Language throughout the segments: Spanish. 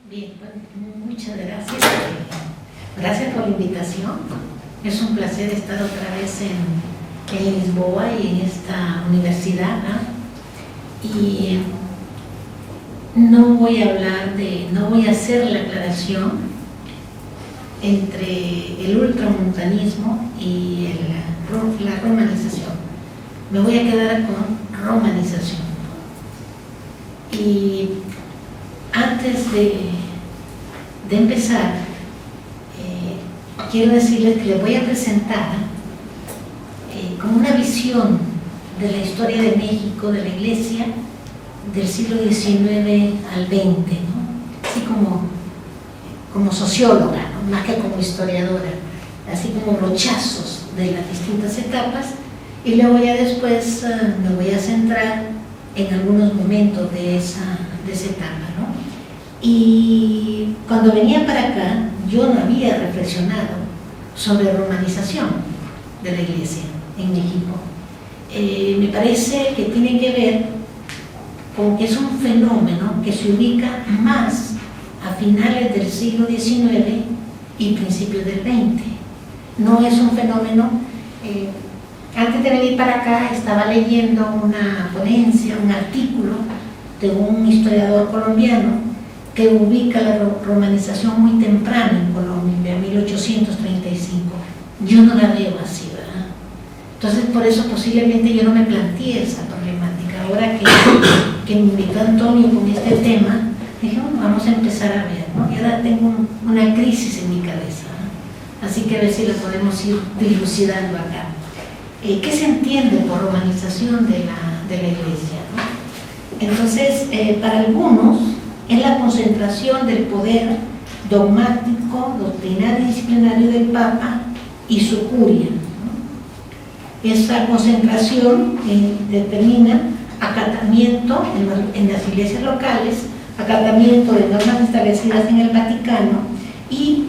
Bien, bueno, muchas gracias. Gracias por la invitación. Es un placer estar otra vez en Lisboa y en esta universidad, ¿no? Y no voy a hacer la aclaración entre el ultramontanismo y la romanización. Me voy a quedar con romanización. Y antes de empezar, quiero decirles que les voy a presentar como una visión de la historia de México, de la Iglesia, del siglo XIX al XX, ¿no? Así como socióloga, ¿no? Más que como historiadora, así como brochazos de las distintas etapas, y luego ya después me voy a centrar en algunos momentos de esa etapa, ¿no? Y cuando venía para acá, yo no había reflexionado sobre romanización de la Iglesia en México. Me parece que tiene que ver con que es un fenómeno que se ubica más a finales del siglo XIX y principios del XX. No es un fenómeno... antes de venir para acá estaba leyendo una ponencia, un artículo de un historiador colombiano que ubica la romanización muy temprana en Colombia, 1835. Yo no la veo así, ¿verdad? Entonces, por eso posiblemente yo no me planteé esa problemática. Ahora que me invitó Antonio con este tema, dije, bueno, vamos a empezar a ver, ¿no? Y ahora tengo una crisis en mi cabeza, ¿no? Así que a ver si la podemos ir dilucidando acá. ¿Qué se entiende por romanización de la Iglesia, ¿no? Entonces, para algunos es la concentración del poder dogmático, doctrinario y disciplinario del Papa y su curia, ¿no? Esa concentración determina acatamiento en las iglesias locales, acatamiento de normas establecidas en el Vaticano y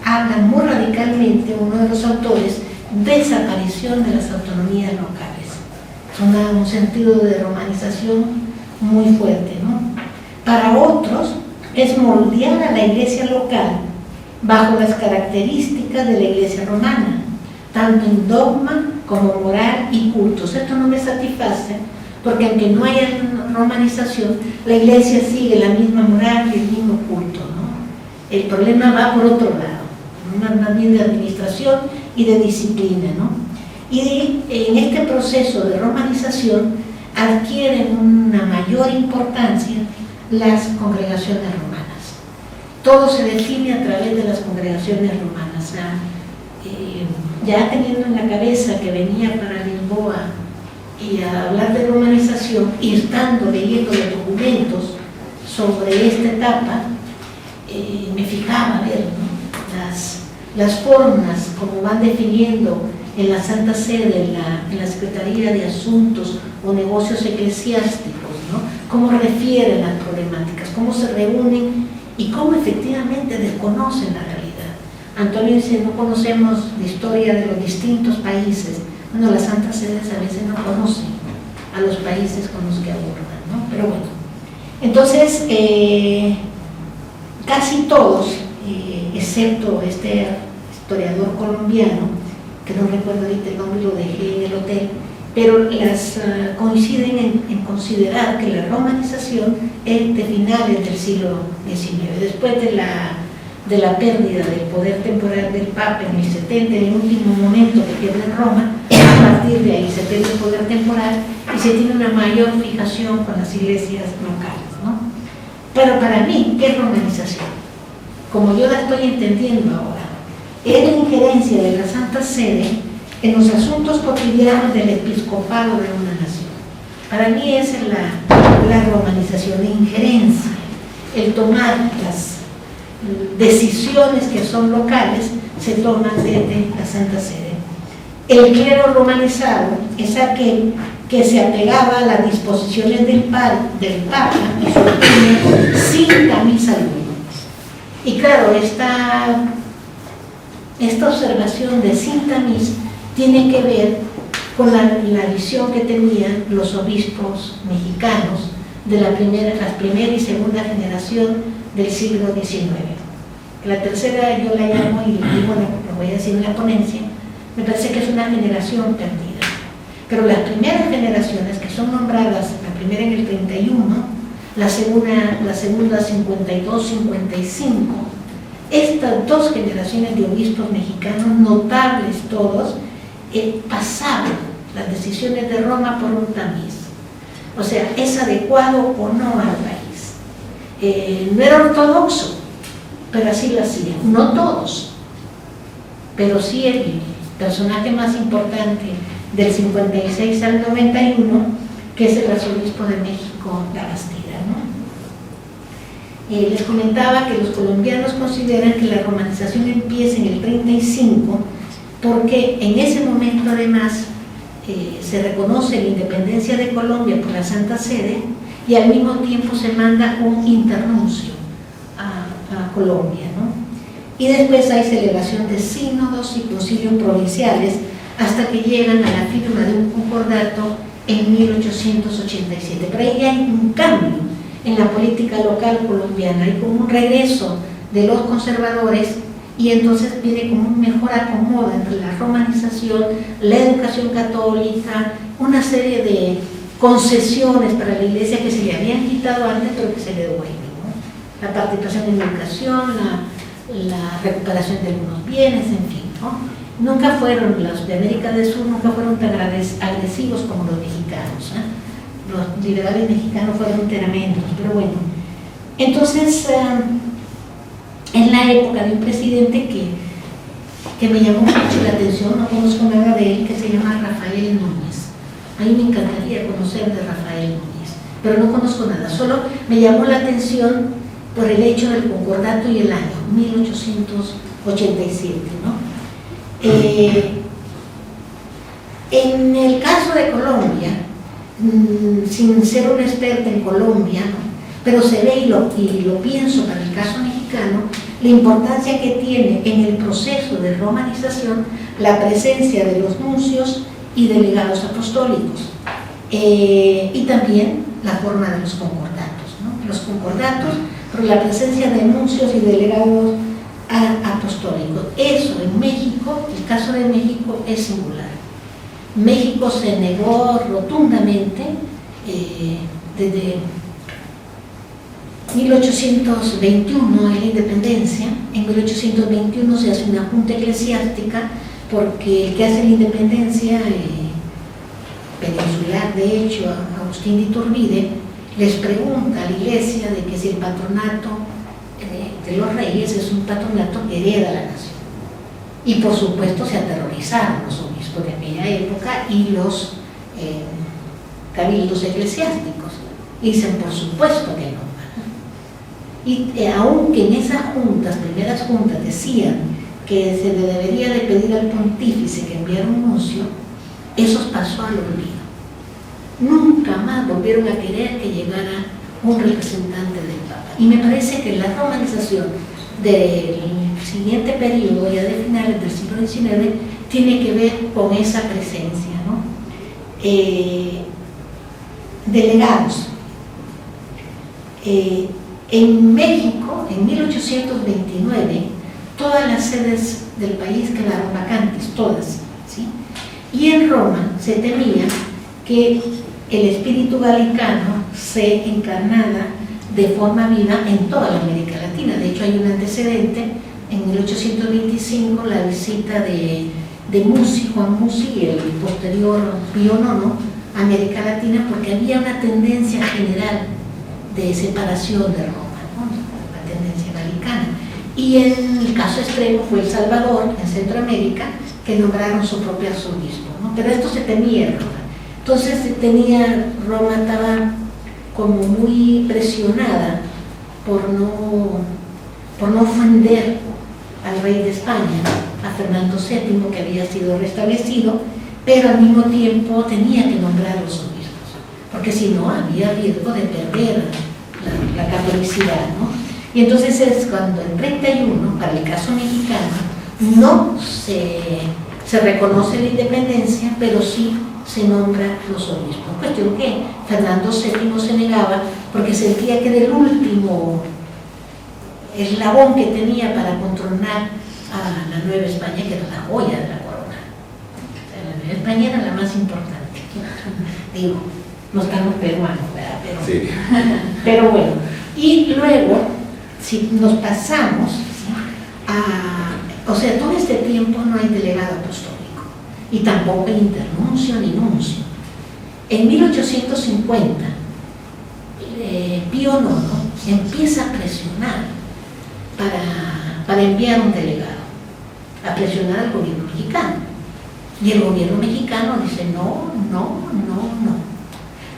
habla muy radicalmente uno de los autores, desaparición de las autonomías locales. Es un sentido de romanización muy fuerte, ¿no? Para otros es moldear a la iglesia local bajo las características de la iglesia romana, tanto en dogma como moral y cultos. Esto no me satisface porque aunque no haya romanización, la iglesia sigue la misma moral y el mismo culto, ¿no? El problema va por otro lado, más bien de administración y de disciplina, ¿no? Y en este proceso de romanización adquieren una mayor importancia las congregaciones romanas. Todo se define a través de las congregaciones romanas. Ya teniendo en la cabeza que venía para Lisboa y a hablar de romanización y estando leyendo los documentos sobre esta etapa, me fijaba a ver, ¿no? las formas como van definiendo en la Santa Sede, en la Secretaría de Asuntos o Negocios Eclesiásticos, ¿no? Cómo refieren las problemáticas, cómo se reúnen y cómo efectivamente desconocen la realidad. Antonio dice, no conocemos la historia de los distintos países. Bueno, las Santas Sedes a veces no conocen a los países con los que abordan, ¿no? Pero bueno, entonces casi todos, excepto este historiador colombiano, que no recuerdo ahorita el nombre, lo dejé en el hotel, pero coinciden en considerar que la romanización es de finales del siglo XIX, después de la pérdida del poder temporal del Papa en el 70, en el último momento que pierde Roma. A partir de ahí se pierde el poder temporal y se tiene una mayor fijación con las iglesias locales, ¿no? Pero para mí, ¿qué es romanización? Como yo la estoy entendiendo ahora, es la injerencia de la Santa Sede en los asuntos cotidianos del episcopado de una nación. Para mí esa es la romanización, la injerencia, el tomar las decisiones que son locales, se toman desde la Santa Sede. El clero romanizado es aquel que se apegaba a las disposiciones del Papa y su doctrina sin camisa alguna. Y claro, esta observación de sin tamiz tiene que ver con la visión que tenían los obispos mexicanos de las primera y segunda generación del siglo XIX. La tercera yo la llamo, y bueno, lo voy a decir en la ponencia, me parece que es una generación perdida. Pero las primeras generaciones que son nombradas, la primera en el 31, la segunda 52, 55, estas dos generaciones de obispos mexicanos, notables todos, pasaban las decisiones de Roma por un tamiz. O sea, ¿es adecuado o no al país? No era ortodoxo, pero así lo hacían. No todos, pero sí el personaje más importante del 56 al 91, que es el arzobispo de México, La Bastida, ¿no? Les comentaba que los colombianos consideran que la romanización empieza en el 35, porque en ese momento además se reconoce la independencia de Colombia por la Santa Sede y al mismo tiempo se manda un internuncio a Colombia, ¿no? Y después hay celebración de sínodos y concilios provinciales hasta que llegan a la firma de un concordato en 1887. Pero ahí hay un cambio en la política local colombiana, hay como un regreso de los conservadores y entonces viene como un mejor acomodo entre la romanización, la educación católica, una serie de concesiones para la iglesia que se le habían quitado antes pero que se le devuelven, ¿no? La participación en la educación, la recuperación de algunos bienes, en fin, ¿no? Nunca fueron, los de América del Sur nunca fueron tan agresivos como los mexicanos, ¿eh? Los liberales mexicanos fueron tremendos, pero bueno. Entonces, en la época de un presidente que me llamó mucho la atención, no conozco nada de él, que se llama Rafael Núñez. A mí me encantaría conocer de Rafael Núñez, pero no conozco nada, solo me llamó la atención por el hecho del concordato y el año, 1887, ¿no? En el caso de Colombia, sin ser una experta en Colombia, ¿no? Pero se ve y lo pienso para el caso mexicano, la importancia que tiene en el proceso de romanización la presencia de los nuncios y delegados apostólicos, y también la forma de los concordatos, ¿no? Los concordatos, por la presencia de nuncios y delegados apostólicos. Eso en México, el caso de México es singular. México se negó rotundamente desde 1821 a la independencia. En 1821 se hace una junta eclesiástica porque el que hace la independencia peninsular, de hecho, Agustín de Iturbide, les pregunta a la iglesia de que si el patronato de los reyes es un patronato que hereda la nación. Y por supuesto se aterrorizaron los obispos de aquella época y los cabildos eclesiásticos. Y dicen, por supuesto que no. Y aunque en esas juntas, primeras juntas, decían que se le debería de pedir al pontífice que enviara un nuncio, eso pasó al olvido. Nunca más volvieron a querer que llegara un representante del Papa. Y me parece que la romanización del siguiente periodo, ya de finales del siglo XIX, tiene que ver con esa presencia, ¿no? Delegados. En México, en 1829, todas las sedes del país quedaron vacantes, todas, ¿sí? Y en Roma se temía que el espíritu galicano se encarnara de forma viva en toda la América Latina. De hecho, hay un antecedente, en 1825, la visita de Juan Musi y el posterior Pío IX a América Latina, porque había una tendencia general de separación de Roma, ¿no? La tendencia galicana. Y en el caso extremo fue El Salvador, en Centroamérica, que nombraron su propio arzobispo, ¿no? Pero esto se temía en Roma. Entonces Roma estaba como muy presionada por no ofender al rey de España, a Fernando VII, que había sido restablecido, pero al mismo tiempo tenía que nombrar los obispos, porque si no había riesgo de perder la catolicidad, ¿no? Y entonces es cuando en 31, para el caso mexicano, no se reconoce la independencia, pero sí se nombra los obispos. Cuestión que Fernando VII se negaba porque sentía que era el último eslabón que tenía para controlar a la Nueva España, que era la joya de la corona. O sea, la Nueva España era la más importante. Digo, no estamos peruanos, ¿verdad? Sí. Pero bueno, y luego, si nos pasamos o sea, todo este tiempo no hay delegado apostólico y tampoco hay internuncio ni nuncio. En 1850, Pío IX empieza a presionar para enviar un delegado, a presionar al gobierno mexicano. Y el gobierno mexicano dice no, no, no, no.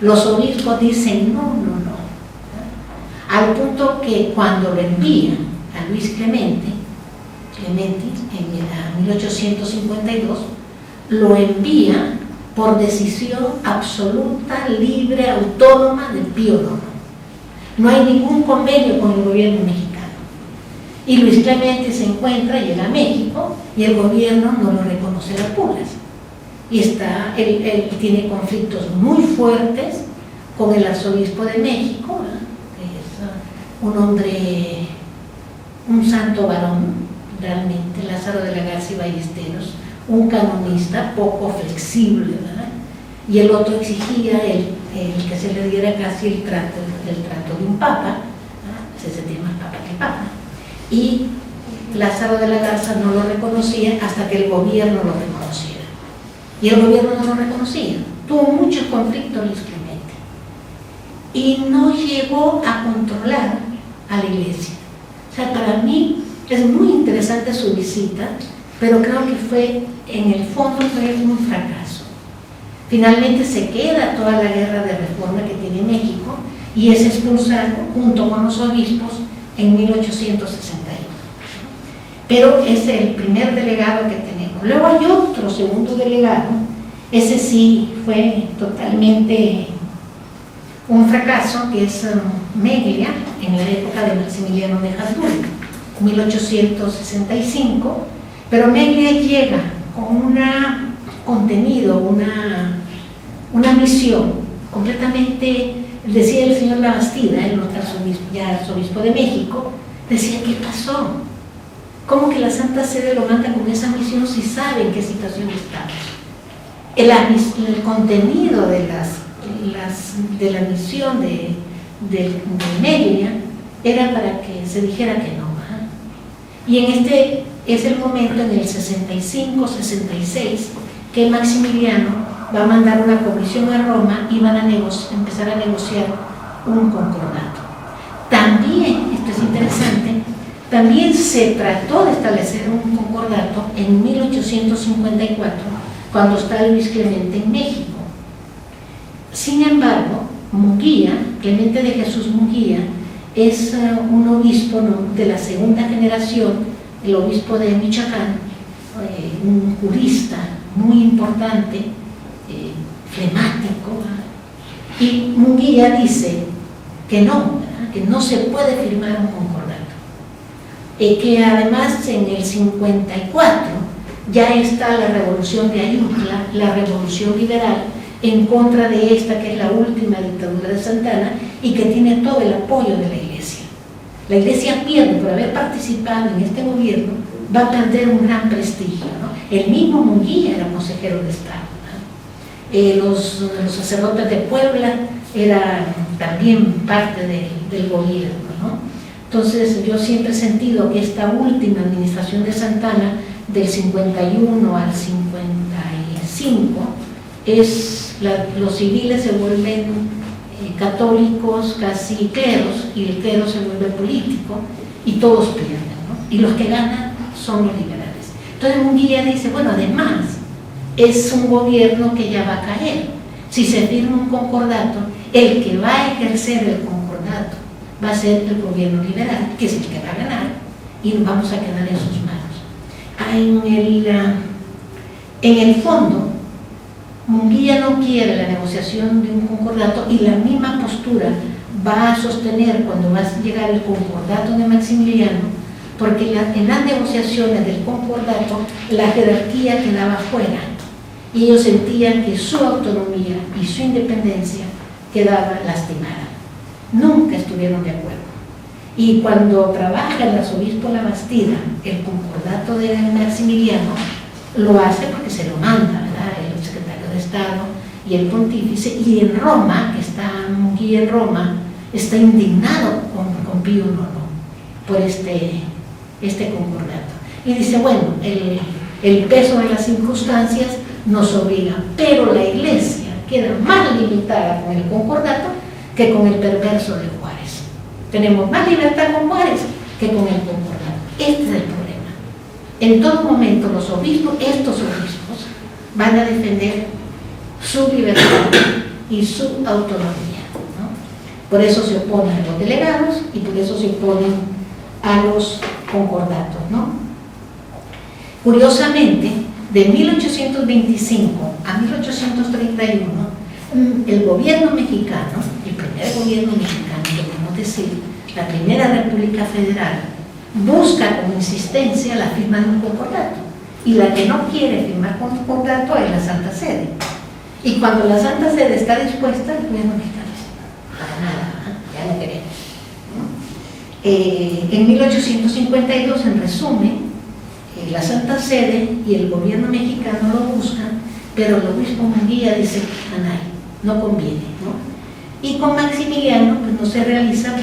Los obispos dicen no, no, no. Al punto que cuando lo envían a Luis Clemente en 1852, lo envía por decisión absoluta, libre, autónoma de Pío IX. No hay ningún convenio con el gobierno mexicano. Y Luis Clemente se encuentra, llega a México y el gobierno no lo reconoce a Pulas. Y él tiene conflictos muy fuertes con el arzobispo de México, que es un hombre, un santo varón, realmente, Lázaro de la Garza y Ballesteros, un canonista poco flexible, ¿verdad? Y el otro exigía el que se le diera casi el trato de un papa, ¿verdad? Se sentía más papa que papa. Y Lázaro de la Garza no lo reconocía hasta que el gobierno lo reconociera. Y el gobierno no lo reconocía. Tuvo muchos conflictos Luis Clemente. Y no llegó a controlar a la iglesia. O sea, para mí es muy interesante su visita, pero creo que en el fondo fue un fracaso. Finalmente se queda toda la guerra de reforma que tiene México y es expulsado junto con los obispos en 1861. Pero es el primer delegado que tenemos. Luego hay otro segundo delegado, ese sí fue totalmente un fracaso, que es Meglia, en la época de Maximiliano de Habsburgo, 1865, pero Meglia llega con un contenido, una misión completamente, decía el señor Labastida, el arzobispo de México, decía, ¿qué pasó? ¿Cómo que la Santa Sede lo manda con esa misión si sabe en qué situación estamos? El contenido de la misión de Meglia era para que se dijera que no. Y en este es el momento, en el 65-66, que Maximiliano va a mandar una comisión a Roma y van a empezar a negociar un concordato. También, esto es interesante, también se trató de establecer un concordato en 1854, cuando está Luis Clemente en México. Sin embargo, Munguía, Clemente de Jesús Munguía, es un obispo, ¿no?, de la segunda generación, el obispo de Michoacán, un jurista muy importante, flemático, y Munguía dice que no se puede firmar un concordato, que además en el 54 ya está la revolución de Ayutla, la revolución liberal, en contra de esta que es la última dictadura de Santana y que tiene todo el apoyo de la Iglesia. La Iglesia pierde por haber participado en este gobierno, va a perder un gran prestigio, ¿no? El mismo Munguía era consejero de Estado, ¿no? Los sacerdotes de Puebla eran también parte del gobierno, ¿no? Entonces yo siempre he sentido que esta última administración de Santana, del 51 al 55, los civiles se vuelven católicos, casi cleros, y el clero se vuelve político, y todos pierden, ¿no? Y los que ganan son los liberales. Entonces Munguía dice, bueno, además, es un gobierno que ya va a caer. Si se firma un concordato, el que va a ejercer el concordato va a ser el gobierno liberal, que es el que va a ganar, y nos vamos a quedar en sus manos. En el fondo, Munguía no quiere la negociación de un concordato y la misma postura va a sostener cuando va a llegar el concordato de Maximiliano, porque en las negociaciones del concordato la jerarquía quedaba fuera y ellos sentían que su autonomía y su independencia quedaba lastimada. Nunca estuvieron de acuerdo. Y cuando trabaja el arzobispo Labastida el concordato de Maximiliano, lo hace porque se lo manda, ¿verdad?, el secretario de Estado y el pontífice, y en Roma, que está Munguía en Roma, está indignado con Pío IX por este concordato. Y dice, bueno, el peso de las circunstancias nos obliga, pero la Iglesia queda más limitada con el concordato que con el perverso de Juárez. Tenemos más libertad con Juárez que con el concordato. Este es el problema. En todo momento los obispos, estos obispos, van a defender su libertad y su autonomía, ¿no? Por eso se oponen a los delegados y por eso se oponen a los concordatos, ¿no? Curiosamente, de 1825 a 1831, el gobierno mexicano, el primer gobierno mexicano, podemos decir, la primera República Federal, busca con insistencia la firma de un concordato, y la que no quiere firmar concordato es la Santa Sede. Y cuando la Santa Sede está dispuesta, el gobierno mexicano dice, para nada, ya no queremos, ¿no? En 1852, en resumen, la Santa Sede y el gobierno mexicano lo buscan, pero el obispo Munguía dice, anay, no conviene, ¿no? Y con Maximiliano pues no se realiza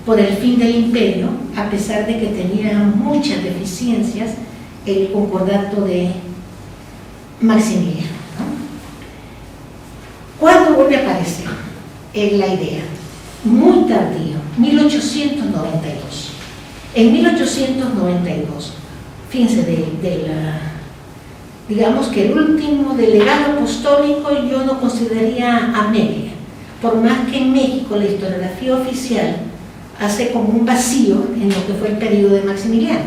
por el fin del imperio, a pesar de que tenía muchas deficiencias el concordato de Maximiliano, ¿no? ¿Cuándo vuelve a aparecer la idea? Muy tardío, 1892. En 1892, fíjense, digamos que el último delegado apostólico yo no consideraría a Amelia, por más que en México la historiografía oficial hace como un vacío en lo que fue el periodo de Maximiliano.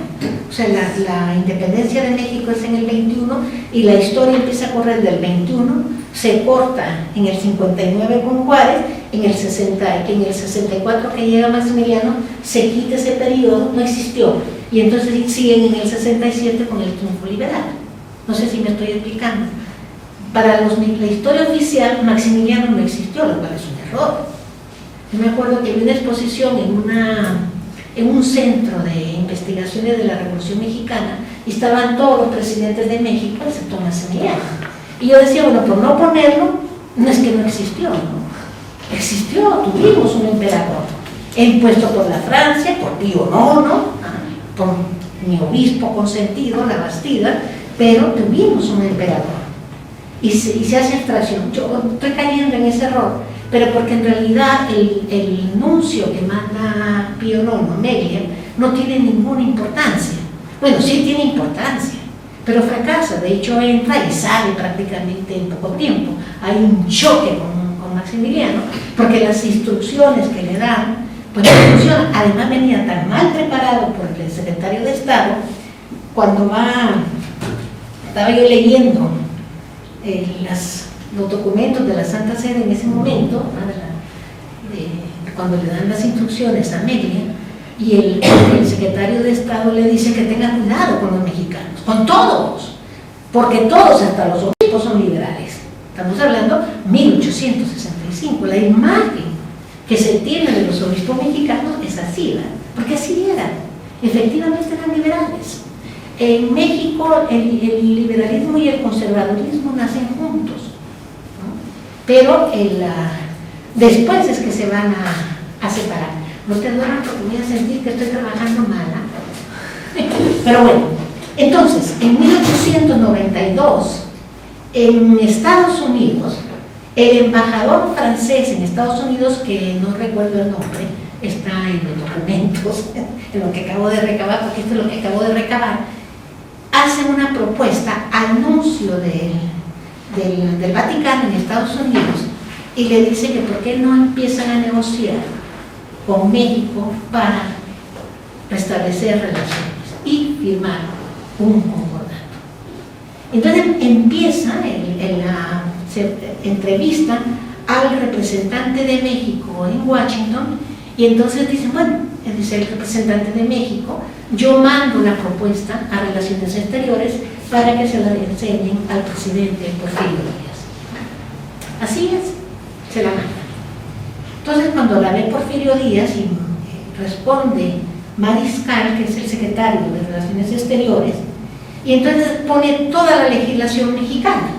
O sea, la independencia de México es en el 21 y la historia empieza a correr del 21, se corta en el 59 con Juárez, en el 64 que llega Maximiliano se quita ese periodo, no existió, y entonces siguen en el 67 con el triunfo liberal. No sé si me estoy explicando. Para la historia oficial, Maximiliano no existió, lo cual es un error. Yo me acuerdo que vi una exposición en un centro de investigaciones de la Revolución Mexicana y estaban todos los presidentes de México, excepto Maximiliano. Y yo decía, bueno, por no ponerlo, no es que no existió, ¿no? Existió, tuvimos un emperador, impuesto por la Francia, por Pío IX, por mi obispo consentido, Labastida, pero tuvimos un emperador. Y se hace abstracción. Yo estoy cayendo en ese error, pero porque en realidad el nuncio que manda Pío IX, Amelia, no tiene ninguna importancia. Bueno, sí tiene importancia, pero fracasa. De hecho, entra y sale prácticamente en poco tiempo. Hay un choque con Maximiliano, porque las instrucciones que le dan, pues no funcionan. Además, venía tan mal preparado por el secretario de Estado, cuando estaba yo leyendo los documentos de la Santa Sede en ese momento, cuando le dan las instrucciones a Amelia, y el secretario de Estado le dice que tenga cuidado con los mexicanos, con todos, porque todos, hasta los obispos, son liberales. Estamos hablando de 1865, la imagen que se tiene de los obispos mexicanos es así, ¿verdad? Porque así eran, efectivamente eran liberales. En México el liberalismo y el conservadurismo nacen juntos, ¿no? Pero después es que se van a separar. No te duerman porque voy a sentir que estoy trabajando mal, ¿eh? Pero bueno, entonces, en 1892, en Estados Unidos, el embajador francés en Estados Unidos, que no recuerdo el nombre, está en los documentos, en lo que acabo de recabar, porque esto es lo que acabo de recabar, hace una propuesta, anuncio del Vaticano en Estados Unidos, y le dice que por qué no empiezan a negociar con México para restablecer relaciones y firmar un concordato. Entonces empieza se entrevista al representante de México en Washington, y entonces dicen, bueno, dice el representante de México, yo mando la propuesta a Relaciones Exteriores para que se la enseñen al presidente Porfirio Díaz. Así es, se la manda. Entonces, cuando la ve Porfirio Díaz, y responde Mariscal, que es el secretario de Relaciones Exteriores, y entonces pone toda la legislación mexicana,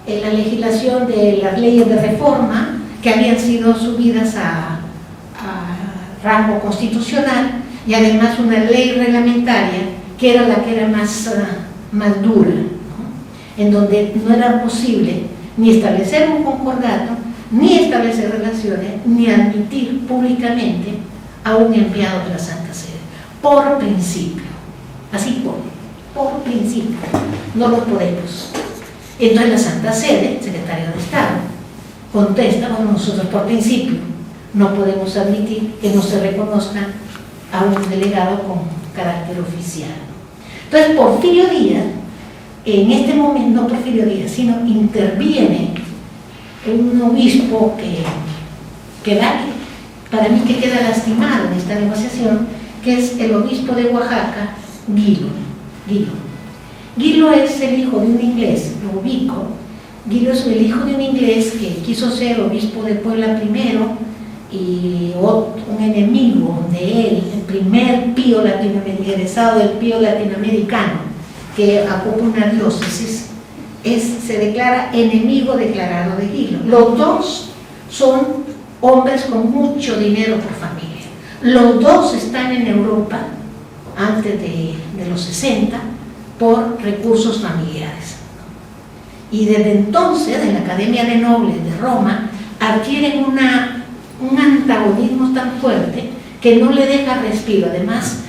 la legislación de las leyes de reforma que habían sido subidas a rango constitucional, y además una ley reglamentaria que era la que era más dura, ¿no? En donde no era posible ni establecer un concordato, ni establecer relaciones, ni admitir públicamente a un enviado de la Santa Sede, por principio. Así por principio, no lo podemos. Entonces la Santa Sede, el secretario de Estado, contesta: bueno, nosotros por principio no podemos admitir que no se reconozca a un delegado con carácter oficial. Entonces Porfirio Díaz, en este momento, no Porfirio Díaz, sino interviene un obispo que da, para mí que queda lastimado en esta negociación, que es el obispo de Oaxaca, Gilo. Gilo es el hijo de un inglés, lo ubico. Gilo es el hijo de un inglés que quiso ser obispo de Puebla primero, y un enemigo de él, el primer pío latinoamericano, egresado del pío latinoamericano, que ocupa una diócesis, se declara enemigo declarado de Gilo. Los dos son hombres con mucho dinero por familia. Los dos están en Europa antes de los 60 por recursos familiares. Y desde entonces, en la Academia de Nobles de Roma, adquieren un antagonismo tan fuerte que no le deja respiro. Además,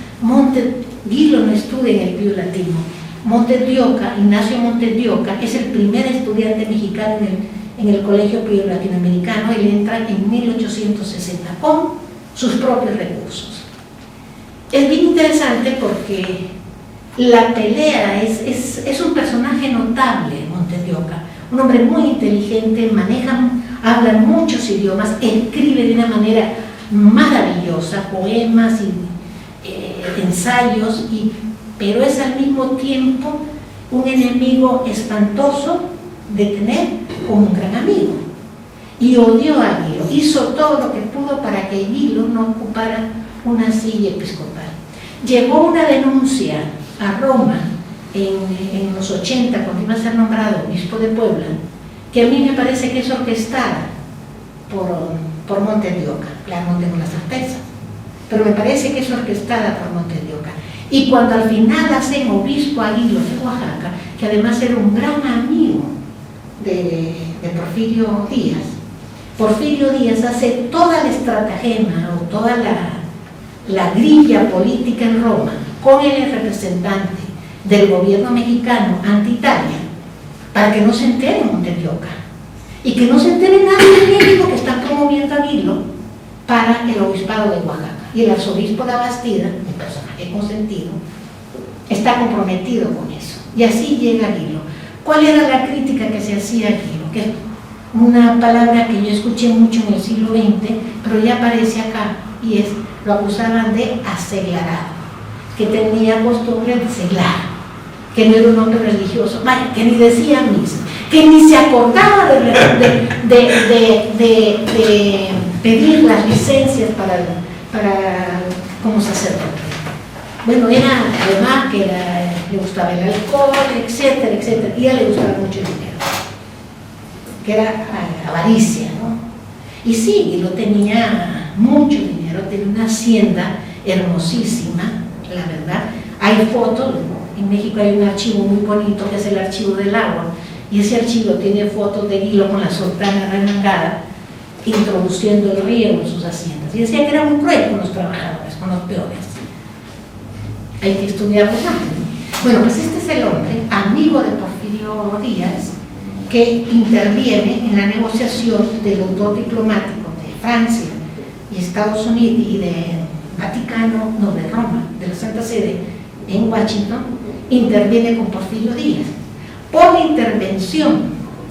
Gilo no estudia en el Pío Latino. Montes de Oca, Ignacio Montes de Oca, es el primer estudiante mexicano en el Colegio Pío Latinoamericano. Él entra en 1860 con sus propios recursos. Es bien interesante porque la pelea es un personaje notable, Montes de Oca, un hombre muy inteligente, habla muchos idiomas, escribe de una manera maravillosa, poemas y ensayos, pero es al mismo tiempo un enemigo espantoso de tener como un gran amigo. Y odió a Gilo, hizo todo lo que pudo para que Gilo no ocupara una silla episcopal. Llevó una denuncia a Roma en los 80, cuando iba a ser nombrado obispo de Puebla, que a mí me parece que es orquestada por Montes de Oca. Claro, no tengo la certeza, pero me parece que es orquestada por Montes de Oca. Y cuando al final hacen obispo a Gilo de Oaxaca, que además era un gran amigo de Porfirio Díaz hace toda la estratagema o toda la grilla política en Roma con el representante del gobierno mexicano anti-Italia, para que no se entere Montes de Oca y que no se entere nadie en México que están promoviendo a Gilo para el obispado de Oaxaca. Y el arzobispo de Bastida, un personaje consentido, está comprometido con eso. Y así llega Gilo. ¿Cuál era la crítica que se hacía a Gilo? Que es una palabra que yo escuché mucho en el siglo XX, pero ya aparece acá, y lo acusaban de aseglarado, que tenía costumbre de seglar, que no era un hombre religioso, vaya, que ni decía misa, que ni se acordaba de pedir las licencias para como sacerdote. Bueno, era además que le gustaba el alcohol, etcétera, etcétera, y a él le gustaba mucho el dinero, que era avaricia, ¿no? Y sí, Gilo tenía mucho dinero, tenía una hacienda hermosísima, la verdad. Hay fotos, en México hay un archivo muy bonito que es el Archivo del Agua, y ese archivo tiene fotos de Gilo con la sotana remangada, introduciendo el riego en sus haciendas. Y decía que era muy cruel con los trabajadores, con los peones. Hay que estudiarlo más. Bueno, pues este es el hombre, amigo de Porfirio Díaz, que interviene en la negociación de los dos diplomáticos de Francia y Estados Unidos y de Vaticano, no, de Roma, de la Santa Sede, en Washington, interviene con Porfirio Díaz. Por la intervención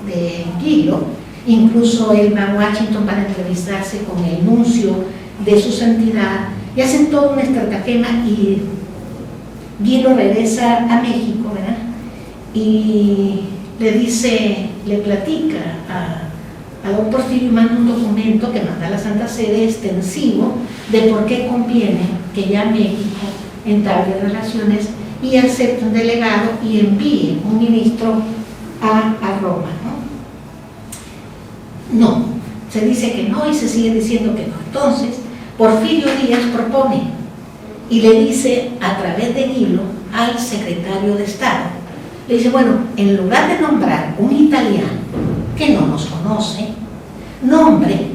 de Gilo, incluso él va a Washington para entrevistarse con el nuncio de su santidad, y hacen toda una estratagema, y Gilo regresa a México, ¿verdad? Y le platica a don Porfirio y manda un documento que manda a la Santa Sede extensivo de por qué conviene que ya México entable relaciones y acepte un delegado y envíe un ministro a Roma, ¿no? No, se dice que no y se sigue diciendo que no. Entonces, Porfirio Díaz propone y le dice a través de Guilo al secretario de Estado, le dice, bueno, en lugar de nombrar un italiano que no nos conoce, nombre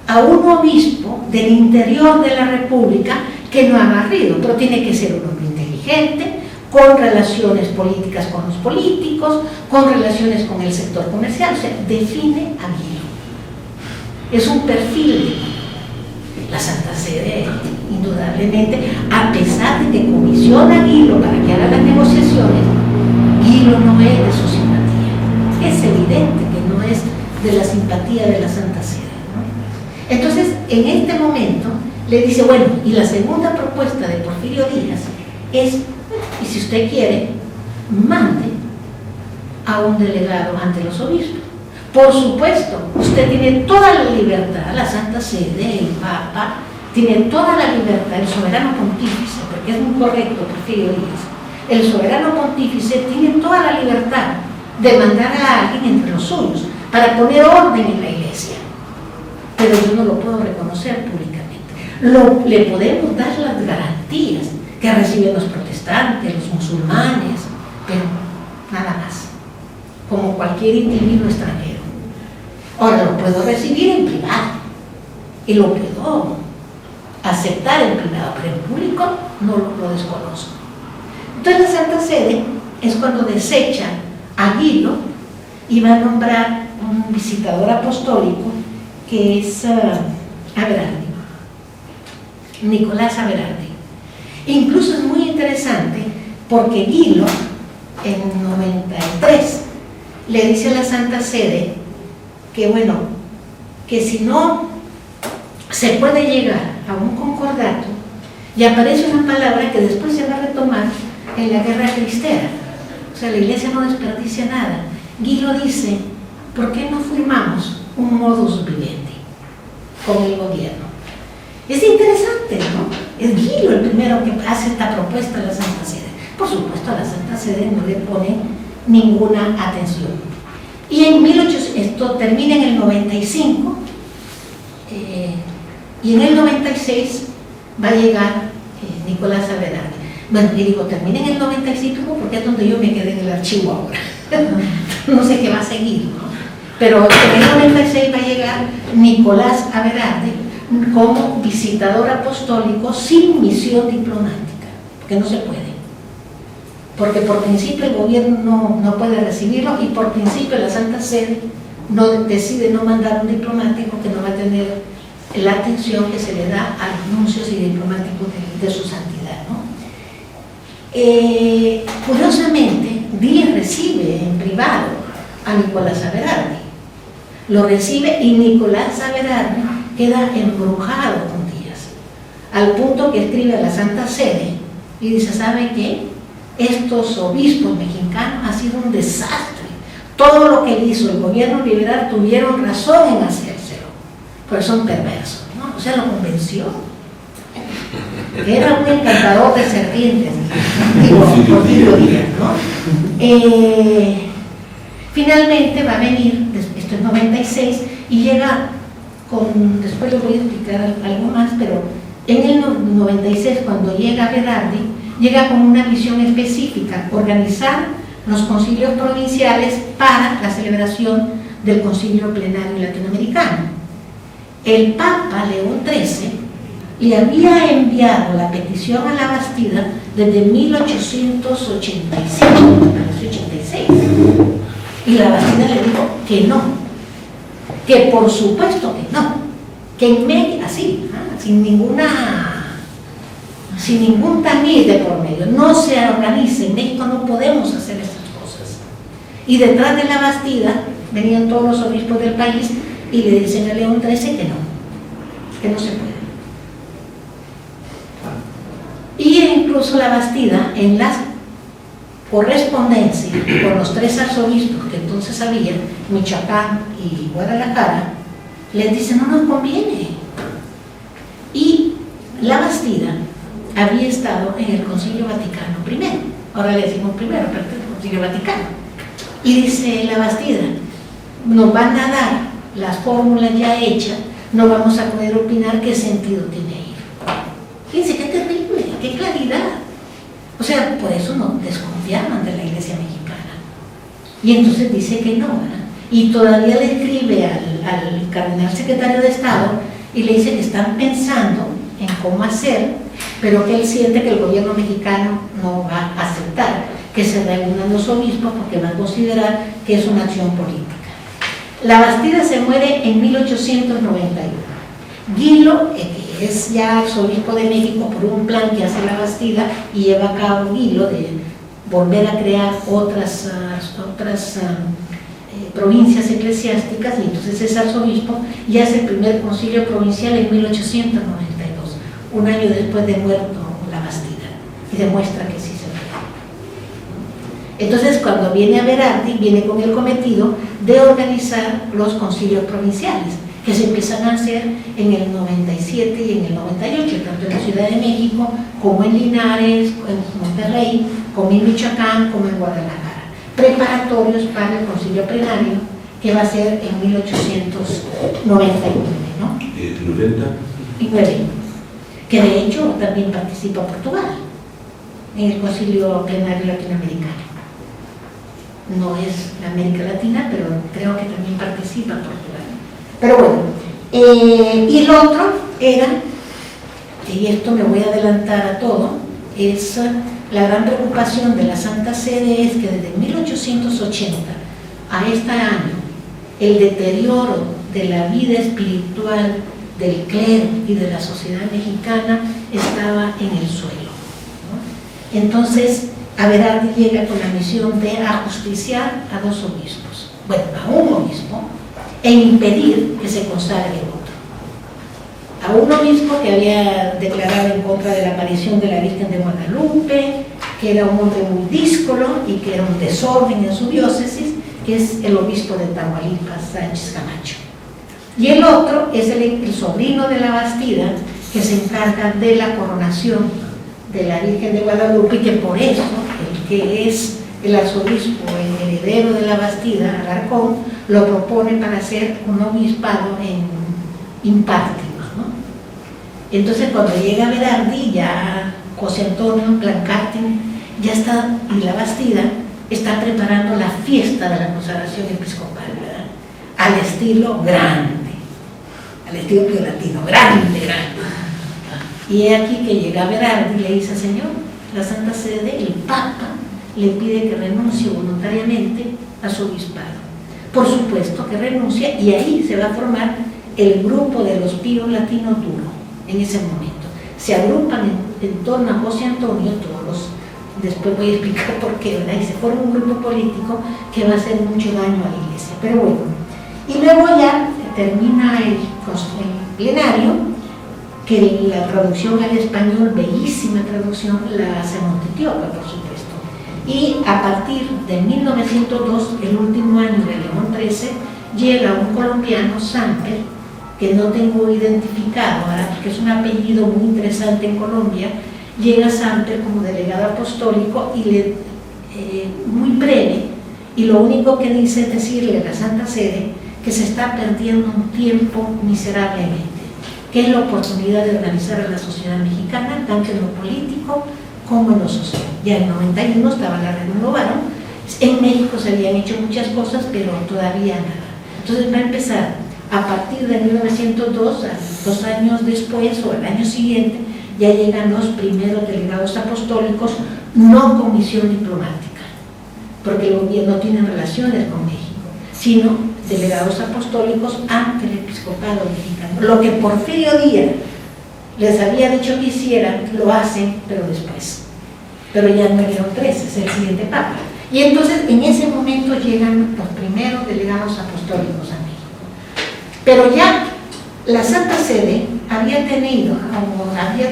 a un obispo del interior de la República que no ha barrido, pero tiene que ser un hombre inteligente, con relaciones políticas con los políticos, con relaciones con el sector comercial, o sea, define a Guilo. Es un perfil. La Santa Sede, indudablemente, a pesar de que comisiona a Guilo para que haga las negociaciones, Guilo no es de su simpatía. Es evidente que no es de la simpatía de la Santa Sede, ¿no? Entonces, en este momento, le dice, bueno, y la segunda propuesta de Porfirio Díaz es, y si usted quiere, mande a un delegado ante los obispos. Por supuesto, usted tiene toda la libertad, la Santa Sede, el Papa, tiene toda la libertad, el soberano pontífice, porque es muy correcto Porfirio Díaz, el soberano pontífice tiene toda la libertad de mandar a alguien entre los suyos para poner orden en la iglesia, pero yo no lo puedo reconocer públicamente. Le podemos dar las garantías que reciben los protestantes, los musulmanes, pero nada más, como cualquier individuo extranjero. Ahora lo puedo recibir en privado y lo puedo aceptar en privado, pero en público no lo desconozco. Entonces la Santa Sede es cuando desecha a Guilo y va a nombrar un visitador apostólico que es Aberardi, Nicolás Aberardi. Incluso es muy interesante porque Guilo en 93 le dice a la Santa Sede que bueno, que si no se puede llegar a un concordato, y aparece una palabra que después se va a retomar en la Guerra Cristera, o sea, la iglesia no desperdicia nada. Guilo dice, ¿por qué no firmamos un modus vivendi con el gobierno? Es interesante, ¿no? Es Guilo el primero que hace esta propuesta a la Santa Sede. Por supuesto, a la Santa Sede no le pone ninguna atención. Y en 1800, esto termina en el 95, y en el 96 va a llegar Nicolás Aberardi. Bueno, y digo, termina en el 95 porque es donde yo me quedé en el archivo ahora. No sé qué va a seguir, ¿no? Pero en el 96 va a llegar Nicolás Aberardi como visitador apostólico sin misión diplomática, porque no se puede. Porque por principio el gobierno no puede recibirlo y por principio la Santa Sede decide no mandar un diplomático que no va a tener la atención que se le da a los nuncios y diplomáticos de su santidad, ¿no? Curiosamente, Díaz recibe en privado a Nicolás Aberardi, lo recibe y Nicolás Aberardi queda embrujado con Díaz, al punto que escribe a la Santa Sede y dice, ¿sabe qué? Estos obispos mexicanos ha sido un desastre. Todo lo que hizo el gobierno liberal tuvieron razón en hacérselo, pero son perversos, ¿no? O sea, lo convenció. Era un encantador de serpientes, digo, Porfirio Díaz, ¿no? Finalmente va a venir, esto es 96, y llega con, después les voy a explicar algo más, pero en el 96, cuando llega Aberardi, llega con una misión específica, organizar los concilios provinciales para la celebración del concilio plenario latinoamericano. El Papa León XIII le había enviado la petición a la Bastida desde 1886, y la Bastida le dijo que no, que por supuesto que no, que en medio, así, sin ningún tamiz de por medio, no se organiza, en México no podemos hacer estas cosas. Y detrás de la Bastida venían todos los obispos del país y le dicen a León XIII que no se puede. Y incluso la Bastida, en las correspondencia con los 3 arzobispos que entonces había, Michoacán y Guadalajara, les dice no nos conviene. Y la Bastida había estado en el Concilio Vaticano I, ahora le decimos primero, pero es el Concilio Vaticano. Y dice la Bastida, nos van a dar las fórmulas ya hechas, no vamos a poder opinar qué sentido tiene ir. Fíjense qué terrible, qué claridad. O sea, por eso no desconfiaban de la Iglesia mexicana. Y entonces dice que no, ¿verdad? Y todavía le escribe al cardenal secretario de Estado y le dice que están pensando en cómo hacer, pero que él siente que el gobierno mexicano no va a aceptar que se reúnan los obispos porque va a considerar que es una acción política. La Bastida se muere en 1891. Guilo, que es ya arzobispo de México por un plan que hace la Bastida y lleva a cabo Guilo de volver a crear otras provincias eclesiásticas, y entonces es arzobispo y hace el primer concilio provincial en 1892, un año después de muerto la Bastida, y demuestra que sí se puede. Entonces cuando viene a Berardi, viene con el cometido de organizar los concilios provinciales, que se empiezan a hacer en el 97 y en el 98, tanto en la Ciudad de México, como en Linares, en Monterrey, como en Michoacán, como en Guadalajara, preparatorios para el concilio plenario, que va a ser en 1899, ¿no? Y 90. Que de hecho también participa Portugal en el concilio plenario latinoamericano. No es la América Latina, pero creo que también participa Portugal. Pero bueno, y lo otro era, y esto me voy a adelantar a todo, es la gran preocupación de la Santa Sede es que desde 1880 a este año el deterioro de la vida espiritual del clero y de la sociedad mexicana estaba en el suelo, ¿no? Entonces, Aberardi llega con la misión de ajusticiar a 2 obispos, bueno, a un obispo, e impedir que se consagre otro. A un obispo que había declarado en contra de la aparición de la Virgen de Guadalupe, que era un hombre muy díscolo y que era un desorden en su diócesis, que es el obispo de Tamaulipas, Sánchez Camacho. Y el otro es el sobrino de la Bastida, que se encarga de la coronación de la Virgen de Guadalupe, y que por eso, el que es el arzobispo, el heredero de la Bastida, Alarcón, lo propone para hacer un obispado en impártico, ¿no? Entonces cuando llega Berardi, ya José Antonio Plancarte ya está, y la Bastida está preparando la fiesta de la consagración episcopal, ¿verdad? Al estilo grande, al estilo piolatino, grande. Y es aquí que llega Berardi y le dice: Señor, la Santa Sede, el Papa, le pide que renuncie voluntariamente a su obispado. Por supuesto que renuncia, y ahí se va a formar el grupo de los píos latinos duro. En ese momento se agrupan en torno a José Antonio todos, después voy a explicar por qué, ¿verdad? Y se forma un grupo político que va a hacer mucho daño a la Iglesia, pero bueno. Y luego ya termina el plenario, que la traducción al español, bellísima traducción, la hace Montetioca, por supuesto. Y a partir de 1902, el último año de León XIII, llega un colombiano, Samper, que no tengo identificado, ¿verdad? Porque es un apellido muy interesante en Colombia. Llega Samper como delegado apostólico y muy breve, y lo único que dice es decirle a la Santa Sede que se está perdiendo un tiempo miserablemente, que es la oportunidad de organizar a la sociedad mexicana, tanto en lo político como en lo social. Ya en 91 estaba la renovaron, en México se habían hecho muchas cosas, pero todavía nada. Entonces va a empezar a partir de 1902, 2 años después o el año siguiente, ya llegan los primeros delegados apostólicos, no con misión diplomática, porque los no tienen relaciones con México, sino delegados apostólicos ante el episcopado mexicano. Lo que Porfirio Díaz les había dicho que hicieran, lo hacen, pero después. Pero ya no León XIII, es el siguiente papa. Y entonces en ese momento llegan los primeros delegados apostólicos a México. Pero ya la Santa Sede había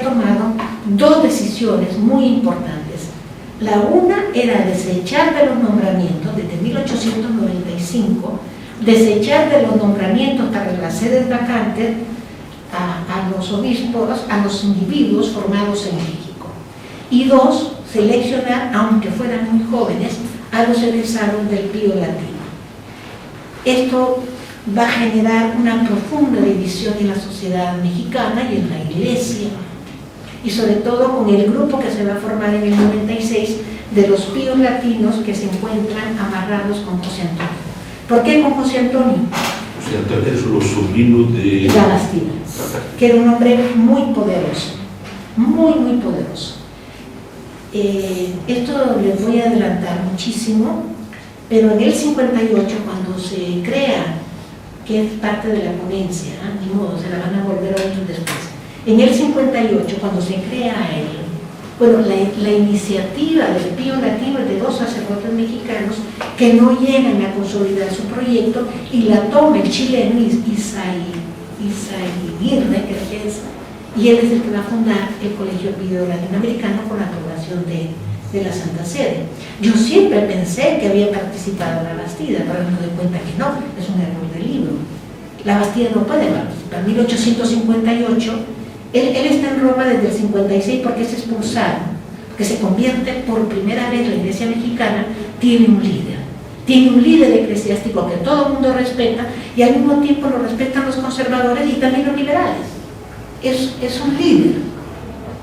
tomado 2 decisiones muy importantes. La una era desechar de los nombramientos, desde 1895, desechar de los nombramientos para las sedes vacantes a los obispos, a los individuos formados en México. Y dos, seleccionar, aunque fueran muy jóvenes, a los egresados del Pío Latino. Esto va a generar una profunda división en la sociedad mexicana y en la Iglesia, y sobre todo con el grupo que se va a formar en el 96 de los Píos Latinos que se encuentran amarrados con José Antonio. ¿Por qué con José Antonio? José Antonio es los sobrinos de La Bastida, que era un hombre muy poderoso, muy poderoso. Esto les voy a adelantar muchísimo, pero en el 58, cuando se crea, que es parte de la ponencia, ni modo, se la van a volver a oír después. En el 58, cuando se crea la iniciativa del Pío Latino es de dos sacerdotes mexicanos que no llegan a consolidar su proyecto, y la toma el chileno Isaí Aguirre, creo que es, y él es el que va a fundar el Colegio Pío Latinoamericano con la aprobación de la Santa Sede. Yo siempre pensé que había participado la Bastida, pero me doy cuenta que no, es un error del libro. La Bastida no puede participar. En 1858, él está en Roma desde el 56 porque es expulsado, porque se convierte por primera vez, la Iglesia mexicana tiene un líder eclesiástico que todo el mundo respeta, y al mismo tiempo lo respetan los conservadores y también los liberales. Es un líder,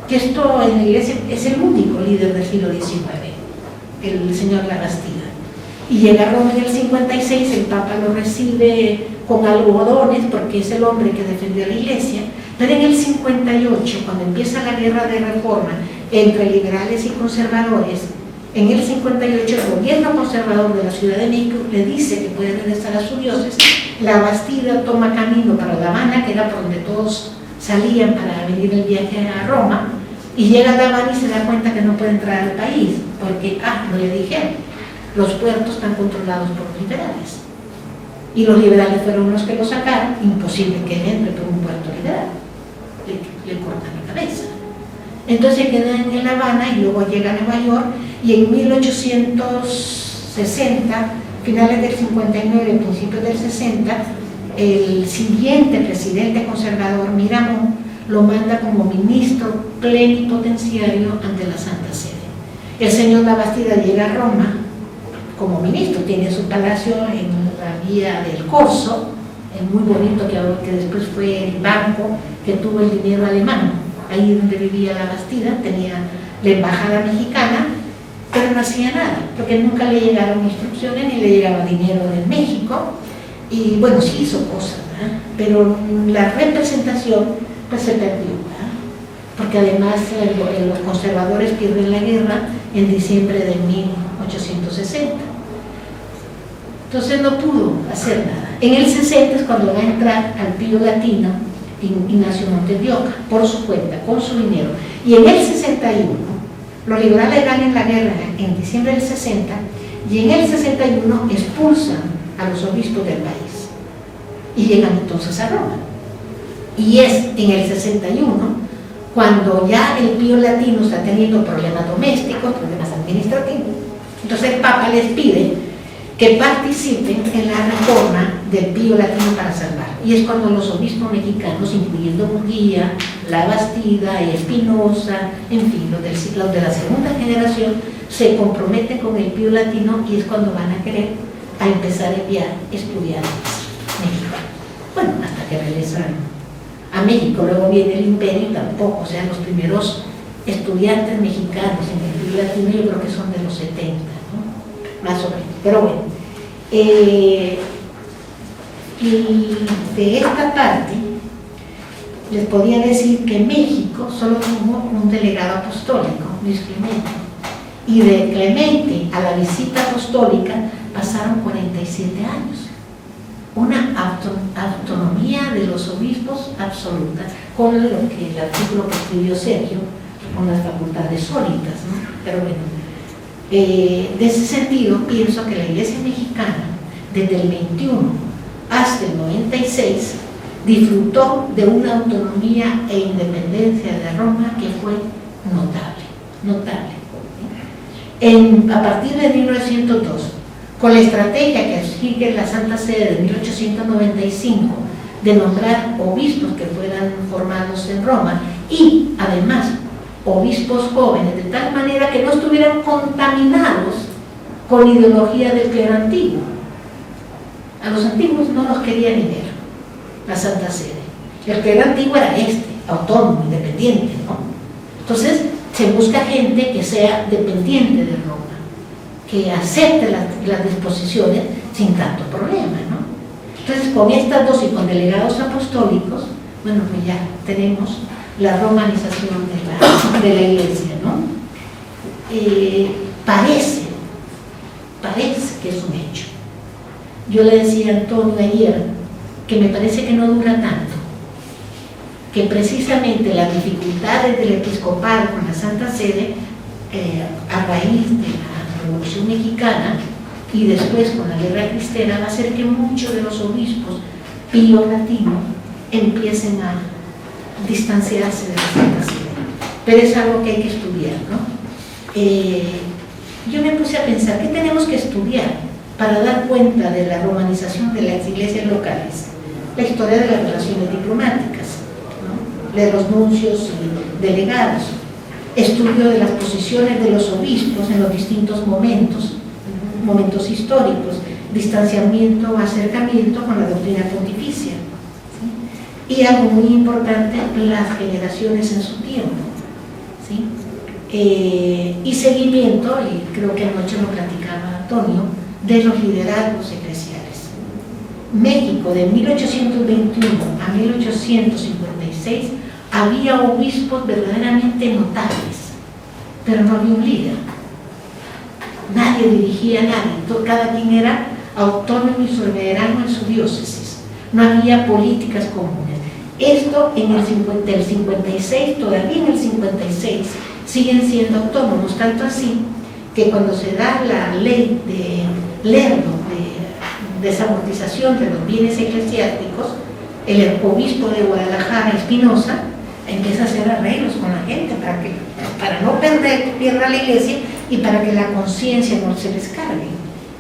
que esto en la Iglesia es el único líder del siglo XIX, el señor La Bastida. Y llega a Roma en el 56, el Papa lo recibe con algodones porque es el hombre que defendió a la Iglesia, pero en el 58, cuando empieza la guerra de reforma entre liberales y conservadores, en el 58 el gobierno conservador de la Ciudad de México le dice que puede regresar a su diócesis. La Bastida toma camino para La Habana, que era por donde todos salían para venir el viaje a Roma, y llega a La Habana y se da cuenta que no puede entrar al país, porque, no le dijeron, los puertos están controlados por los liberales. Y los liberales fueron los que lo sacaron, imposible que él entre por un puerto liberal, le cortan la cabeza. Entonces queda en La Habana y luego llega a Nueva York, y en 1860, finales del 59, principios del 60, el siguiente presidente conservador, Miramón, lo manda como ministro plenipotenciario ante la Santa Sede. El señor La Bastida llega a Roma como ministro, tiene su palacio en la vía del Corso, muy bonito, que después fue el banco que tuvo el dinero alemán, ahí donde vivía La Bastida, tenía la embajada mexicana, pero no hacía nada, porque nunca le llegaron instrucciones ni le llegaba dinero de México. Y bueno, sí hizo cosas, ¿verdad? Pero la representación pues se perdió, ¿verdad? Porque además los conservadores pierden la guerra en diciembre de 1860. Entonces no pudo hacer nada. En el 60 es cuando va a entrar al Pío Latino Ignacio Montes de Oca, por su cuenta, con su dinero. Y en el 61, los liberales ganan la guerra en diciembre del 60, y en el 61 expulsan a los obispos del país y llegan entonces a Roma, y es en el 61 cuando ya el Pío Latino está teniendo problemas domésticos, problemas administrativos. Entonces el Papa les pide que participen en la reforma del Pío Latino para salvar, y es cuando los obispos mexicanos, incluyendo Murguía, La Bastida, Espinosa, en fin, los de la segunda generación, se comprometen con el Pío Latino, y es cuando van a querer a empezar a enviar estudiantes mexicanos. Bueno, hasta que regresan a México. Luego viene el Imperio y tampoco, o sea, los primeros estudiantes mexicanos en el Pío Latino yo creo que son de los 70, ¿no? Más o menos. Pero bueno, y de esta parte les podía decir que México solo tuvo un delegado apostólico, Luis Clemente, y de Clemente a la visita apostólica pasaron 47 años. Una autonomía de los obispos absoluta, con lo que el artículo que escribió Sergio, con las facultades sólidas, ¿no? Pero bueno, de ese sentido pienso que la Iglesia mexicana, desde el 21 hasta el 96, disfrutó de una autonomía e independencia de Roma que fue notable. a partir de 1902, con la estrategia que sigue la Santa Sede de 1895 de nombrar obispos que fueran formados en Roma y además obispos jóvenes, de tal manera que no estuvieran contaminados con ideología del clero antiguo. A los antiguos no los quería ni ver la Santa Sede. El clero antiguo era autónomo, independiente, ¿no? Entonces se busca gente que sea dependiente de Roma, que acepte las disposiciones sin tanto problema, ¿no? Entonces, con estas dos y con delegados apostólicos, bueno, pues ya tenemos la romanización de la Iglesia, ¿no? Parece que es un hecho. Yo le decía a Antonio ayer que me parece que no dura tanto, que precisamente las dificultades del episcopado con la Santa Sede, a raíz de la Revolución Mexicana y después con la Guerra Cristera, va a hacer que muchos de los obispos pío latino empiecen a distanciarse de la Santa Sede. Pero es algo que hay que estudiar, ¿no? Yo me puse a pensar, ¿qué tenemos que estudiar para dar cuenta de la romanización de las iglesias locales? La historia de las relaciones diplomáticas, ¿no? De los nuncios y delegados, estudio de las posiciones de los obispos en los distintos momentos históricos, distanciamiento o acercamiento con la doctrina pontificia, ¿sí? Y algo muy importante, las generaciones en su tiempo, ¿sí? Y seguimiento, y creo que anoche lo platicaba Antonio, de los liderazgos eclesiales. México, de 1821 a 1856, había obispos verdaderamente notables, pero no había un líder. Nadie dirigía a nadie, cada quien era autónomo y soberano en su diócesis. No había políticas comunes. Esto en el 56, todavía en el 56, siguen siendo autónomos, tanto así que cuando se da la ley de Lerdo, de desamortización de los bienes eclesiásticos, el obispo de Guadalajara, Espinosa, empieza a hacer arreglos con la gente para no pierda la iglesia y para que la conciencia no se les cargue.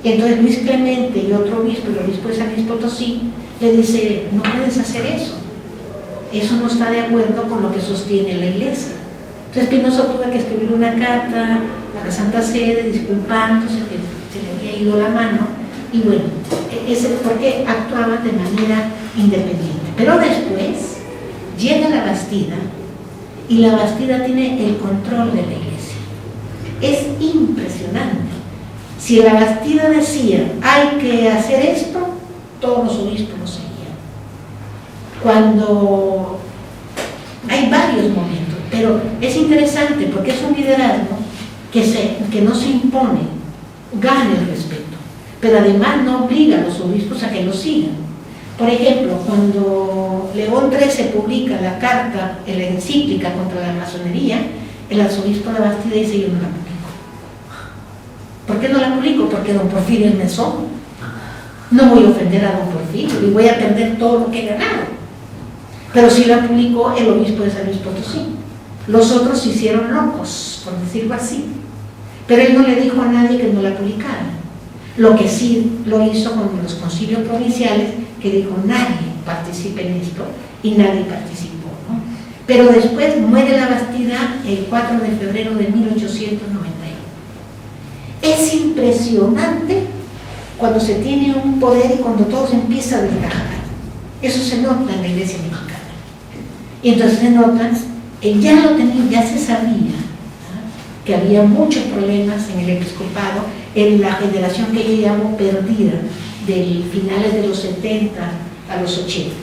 Y entonces Luis Clemente y otro obispo, el obispo de San Luis Potosí, le dice, no puedes hacer eso no está de acuerdo con lo que sostiene la iglesia. Entonces Espinosa tuvo que escribir una carta a la Santa Sede disculpándose que se le había ido la mano, y bueno, porque actuaban de manera independiente. Pero después llega la Bastida, y la Bastida tiene el control de la iglesia. Es impresionante. Si la Bastida decía, hay que hacer esto, todos los obispos lo seguían. Cuando hay varios momentos, pero es interesante porque es un liderazgo que no se impone, gana el respeto, pero además no obliga a los obispos a que lo sigan. Por ejemplo, cuando León XIII publica la carta, la encíclica contra la masonería, el arzobispo de Bastida dice, yo no la publico. ¿Por qué no la publico? Porque don Porfirio es mesón. No voy a ofender a don Porfirio y voy a perder todo lo que he ganado. Pero sí la publicó el obispo de San Luis Potosí. Los otros se hicieron locos, por decirlo así. Pero él no le dijo a nadie que no la publicara. Lo que sí lo hizo con los concilios provinciales, que dijo, nadie participe en esto, y nadie participó, ¿no? Pero después muere la Bastida el 4 de febrero de 1891. Es impresionante cuando se tiene un poder y cuando todo se empieza a desgajar. Eso se nota en la iglesia mexicana. Y entonces se nota, ya lo tenía, ya se sabía, ¿no?, que había muchos problemas en el episcopado, en la generación que yo llamo perdida, de finales de los 70 a los 80.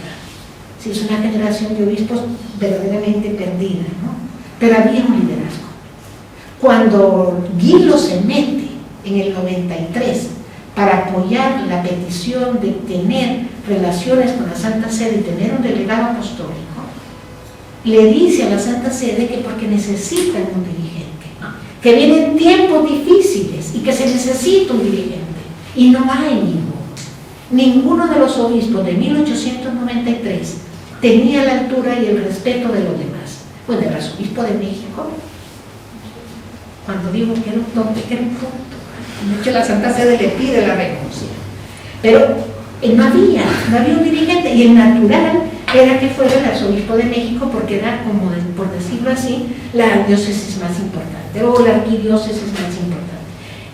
Sí, es una generación de obispos verdaderamente perdida, ¿no? Pero había un liderazgo. Cuando Guilo se mete en el 93 para apoyar la petición de tener relaciones con la Santa Sede y tener un delegado apostólico, le dice a la Santa Sede que porque necesitan un dirigente, que vienen tiempos difíciles y que se necesita un dirigente, y no hay ninguno. Ninguno de los obispos de 1893 tenía la altura y el respeto de los demás. Bueno, el arzobispo de México, cuando digo que era un tonto, que era un tonto. De hecho, la Santa Sede le pide la renuncia. Pero no había un dirigente, y el natural era que fuera el arzobispo de México, porque era, como por decirlo así, la diócesis más importante, o la arquidiócesis más importante.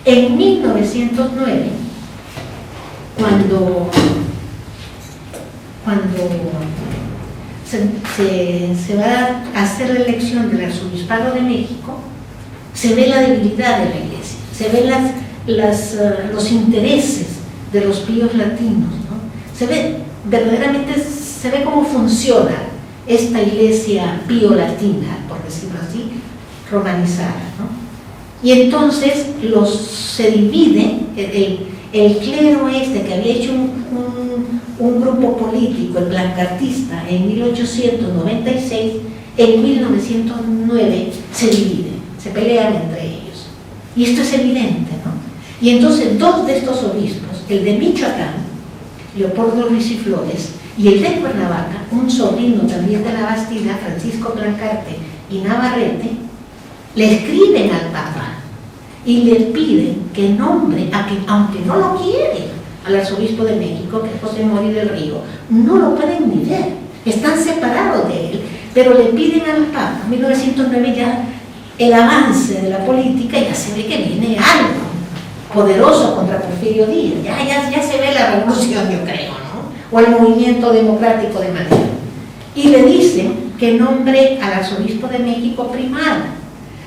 En 1909, cuando se va a hacer la elección del arzobispado de México, se ve la debilidad de la iglesia, se ven los intereses de los píos latinos, ¿no? Se ve verdaderamente, se ve cómo funciona esta iglesia pío-latina, por decirlo así, romanizada, ¿no? Y entonces se divide el clero que había hecho un grupo político, el blancartista, en 1896, en 1909 se divide, se pelean entre ellos. Y esto es evidente, ¿no? Y entonces dos de estos obispos, el de Michoacán, Leopoldo Ruiz y Flores, y el de Cuernavaca, un sobrino también de la Bastida, Francisco Blancarte y Navarrete, le escriben al Papa y le piden que nombre, aunque no lo quiere, al arzobispo de México, que es José Mori del Río, no lo pueden ni ver, están separados de él, pero le piden al Papa. En 1909 ya el avance de la política, ya se ve que viene algo poderoso contra Porfirio Díaz, ya se ve la revolución, yo creo, ¿no? O el movimiento democrático de Madrid. Y le dicen que nombre al arzobispo de México primado,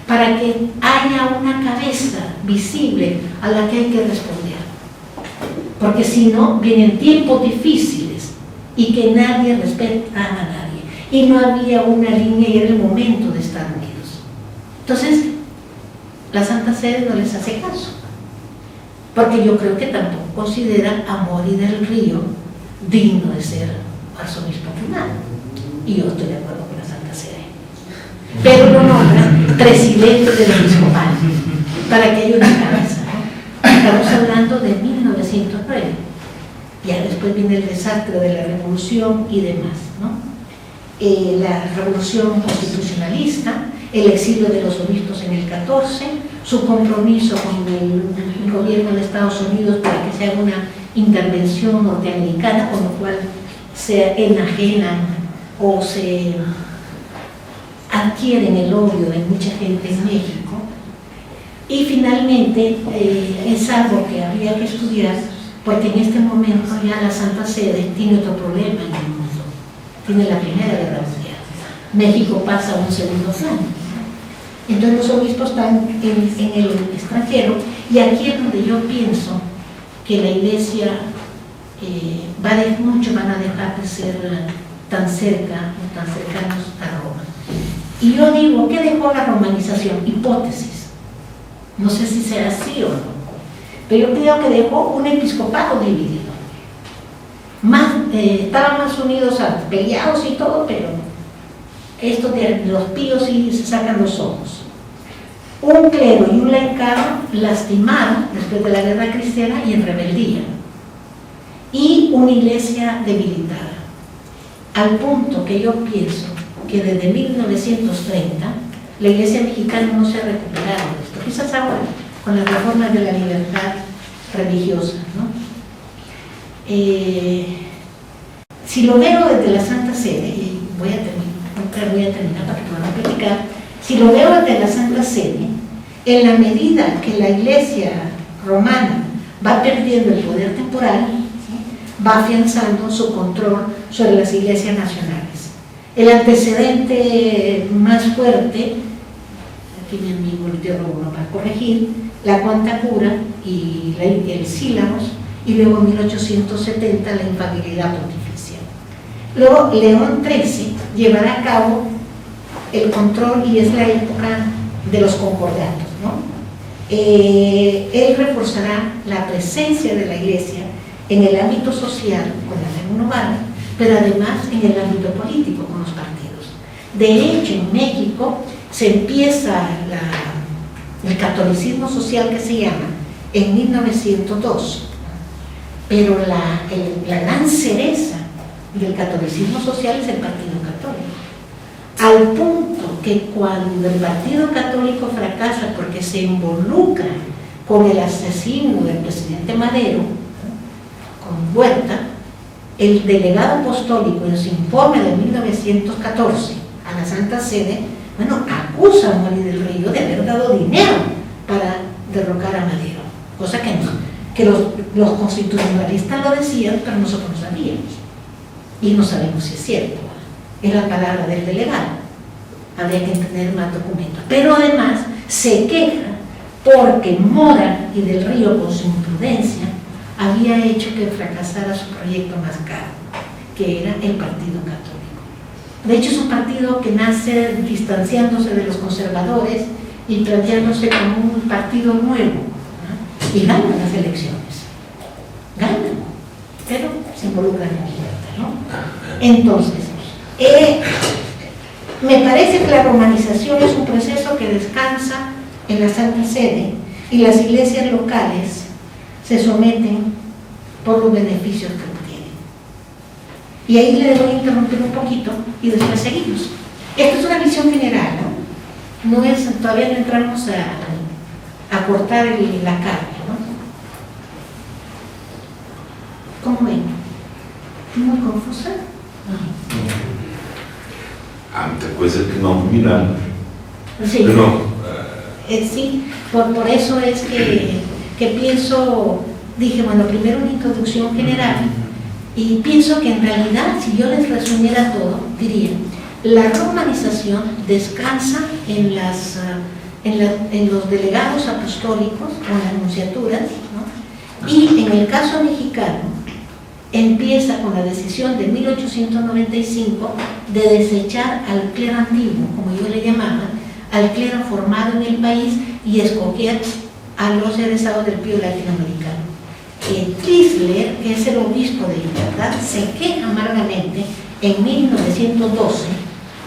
para que haya una cabeza visible a la que hay que responder. Porque si no, vienen tiempos difíciles y que nadie respeta a nadie. Y no había una línea y era el momento de estar unidos. Entonces, la Santa Sede no les hace caso. Porque yo creo que tampoco considera a Mori del Río digno de ser arzobispo primado. Y yo estoy de acuerdo con la Santa Sede. Pero lo nombran presidente del episcopal, para que haya una cabeza, ¿no? Estamos hablando de 1909. Ya después viene el desastre de la revolución y demás, ¿no? La revolución constitucionalista, el exilio de los obispos en el 14, su compromiso con el gobierno de Estados Unidos para que se haga una intervención norteamericana, con lo cual se enajenan o se adquieren el odio de mucha gente en México. Y finalmente es algo que habría que estudiar, porque en este momento ya la Santa Sede tiene otro problema en el mundo, tiene la Primera Guerra Mundial. México pasa a un segundo plano. Entonces los obispos están en el extranjero, y aquí es donde yo pienso que la iglesia muchos van a dejar de ser tan cerca o tan cercanos a Roma. Y yo digo, ¿qué dejó la romanización? Hipótesis. No sé si será así o no, pero yo creo que dejó un episcopado dividido. Estaban más unidos, peleados y todo, pero estos de los píos sí se sacan los ojos. Un clero y un laicado lastimaron después de la guerra cristiana y en rebeldía. Y una iglesia debilitada. Al punto que yo pienso que desde 1930 la iglesia mexicana no se ha recuperado de esto. Quizás ahora, con las reformas de la libertad religiosa, ¿no? Si lo veo desde la Santa Sede, y voy a terminar para que van a platicar, si lo veo desde la Santa Sede, en la medida que la iglesia romana va perdiendo el poder temporal, ¿sí?, va afianzando su control sobre las iglesias nacionales. El antecedente más fuerte, aquí mi amigo el teólogo no va a corregir, la Cuanta Cura y el Sílabos, y luego en 1870 la infalibilidad pontificia. Luego León XIII llevará a cabo el control, y es la época de los concordatos, ¿no? Él reforzará la presencia de la iglesia en el ámbito social con la Ley Novara, pero además en el ámbito político con los partidos. De hecho, en México se empieza el catolicismo social, que se llama, en 1902, pero la gran cereza del catolicismo social es el Partido Católico. al punto que cuando el Partido Católico fracasa porque se involucra con el asesino del presidente Madero, con Huerta, el delegado apostólico en su informe de 1914 a la Santa Sede, acusa a María del Río de haber dado dinero para derrocar a Madero, cosa que los constitucionalistas lo decían, pero nosotros no sabíamos, y no sabemos si es cierto. Es la palabra del delegado, habría que tener más documentos, pero además se queja porque Mora y del Río, con su imprudencia, había hecho que fracasara su proyecto más caro, que era el Partido Católico. De hecho, es un partido que nace distanciándose de los conservadores y planteándose como un partido nuevo, ¿no? Y ganan las elecciones, ganan, pero se involucran en Huerta, ¿no? Entonces, me parece que la romanización es un proceso que descansa en la Santa Sede y las iglesias locales se someten por los beneficios que obtienen. Y ahí le voy a interrumpir un poquito y después seguimos. Esta es una visión general, ¿no? No es, todavía no entramos a cortar la carne, ¿no? ¿Cómo ven? ¿Muy confusa? Há muita coisa que não dominamos. Sí. Não. Sí, por eso es que pienso, dije, bueno, primero una introducción general, y pienso que en realidad, si yo les resumiera todo, diría, la romanización descansa en los delegados apostólicos o en las nunciaturas, ¿no? Y en el caso mexicano, empieza con la decisión de 1895 de desechar al clero antiguo, como yo le llamaba, al clero formado en el país, y escoger a los egresados del Pío latinoamericano. Chrysler, que es el obispo de Yucatán, se queja amargamente en 1912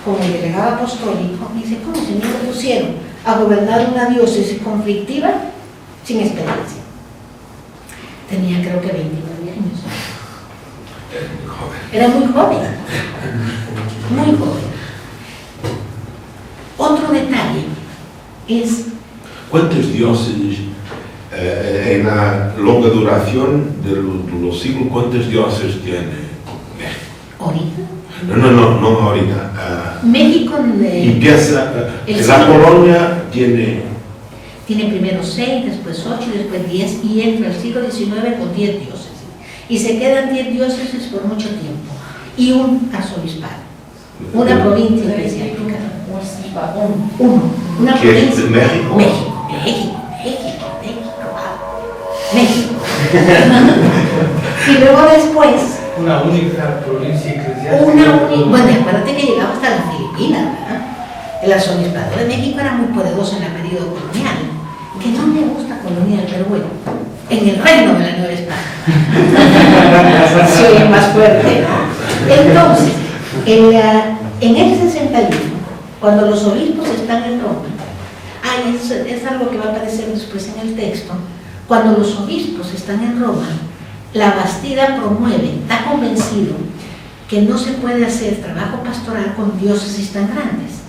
con el delegado apostólico y dice, ¿cómo se me propusieron a gobernar una diócesis conflictiva sin experiencia? Tenía creo que 29 años. Era muy joven, muy joven. Otro detalle es... Quantas dióceses, en la longa duración de los siglos, cuántas diócesis tiene México? ¿Ahorita? No ahorita. México... Empieza, la colonia tiene primero 6, después 8, después 10, y entra el siglo XIX con 10 diócesis. Y se quedan 10 diócesis por mucho tiempo. Y un arzobispado. Una provincia eclesiástica. Una ¿Qué es provincia. de México? México. Y luego después... Una única provincia eclesiástica. Bueno, acuérdate que llegaba hasta las Filipinas, ¿verdad? El arzobispado de México era muy poderoso en la periodo colonial, que no me gusta colonial, pero bueno, en el reino de la Nueva España. Soy el más fuerte, ¿no? Entonces, en el 61, cuando los obispos están en Roma, es algo que va a aparecer después en el texto, cuando los obispos están en Roma, la Bastida promueve, está convencido que no se puede hacer trabajo pastoral con diócesis tan grandes.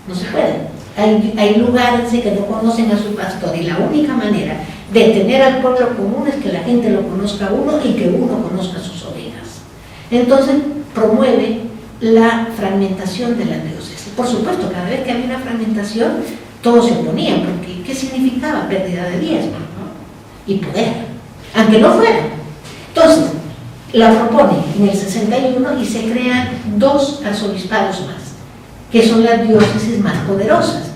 No se puede. Hay lugares que no conocen a su pastor, y la única manera de tener al pueblo común es que la gente lo conozca a uno y que uno conozca a sus ovejas. Entonces promueve la fragmentación de la diócesis. Por supuesto, cada vez que había una fragmentación, todos se oponían, porque ¿qué significaba? Pérdida de diezmo, ¿no? Y poder, aunque no fuera. Entonces, la propone en el 61 y se crean 2 arzobispados más, que son las diócesis más poderosas.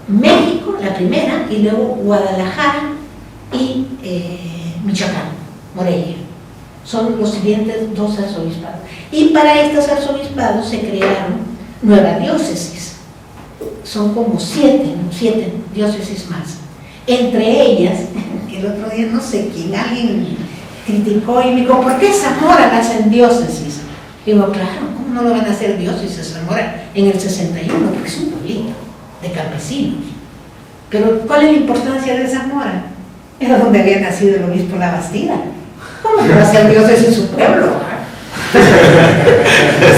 México, la primera, y luego Guadalajara y Michoacán, Morelia. Son los siguientes 2 arzobispados. Y para estos arzobispados se crearon nuevas diócesis. Son como 7 diócesis más. Entre ellas, que el otro día no sé quién, alguien criticó y me dijo, ¿por qué Zamora la hacen diócesis? Digo, claro, ¿cómo no lo van a hacer diócesis Zamora en el 61? Porque es un pueblito de campesinos. Pero ¿cuál es la importancia de Zamora? Era donde había nacido el obispo La Bastida. ¿Cómo no va a ser diócesis en su pueblo?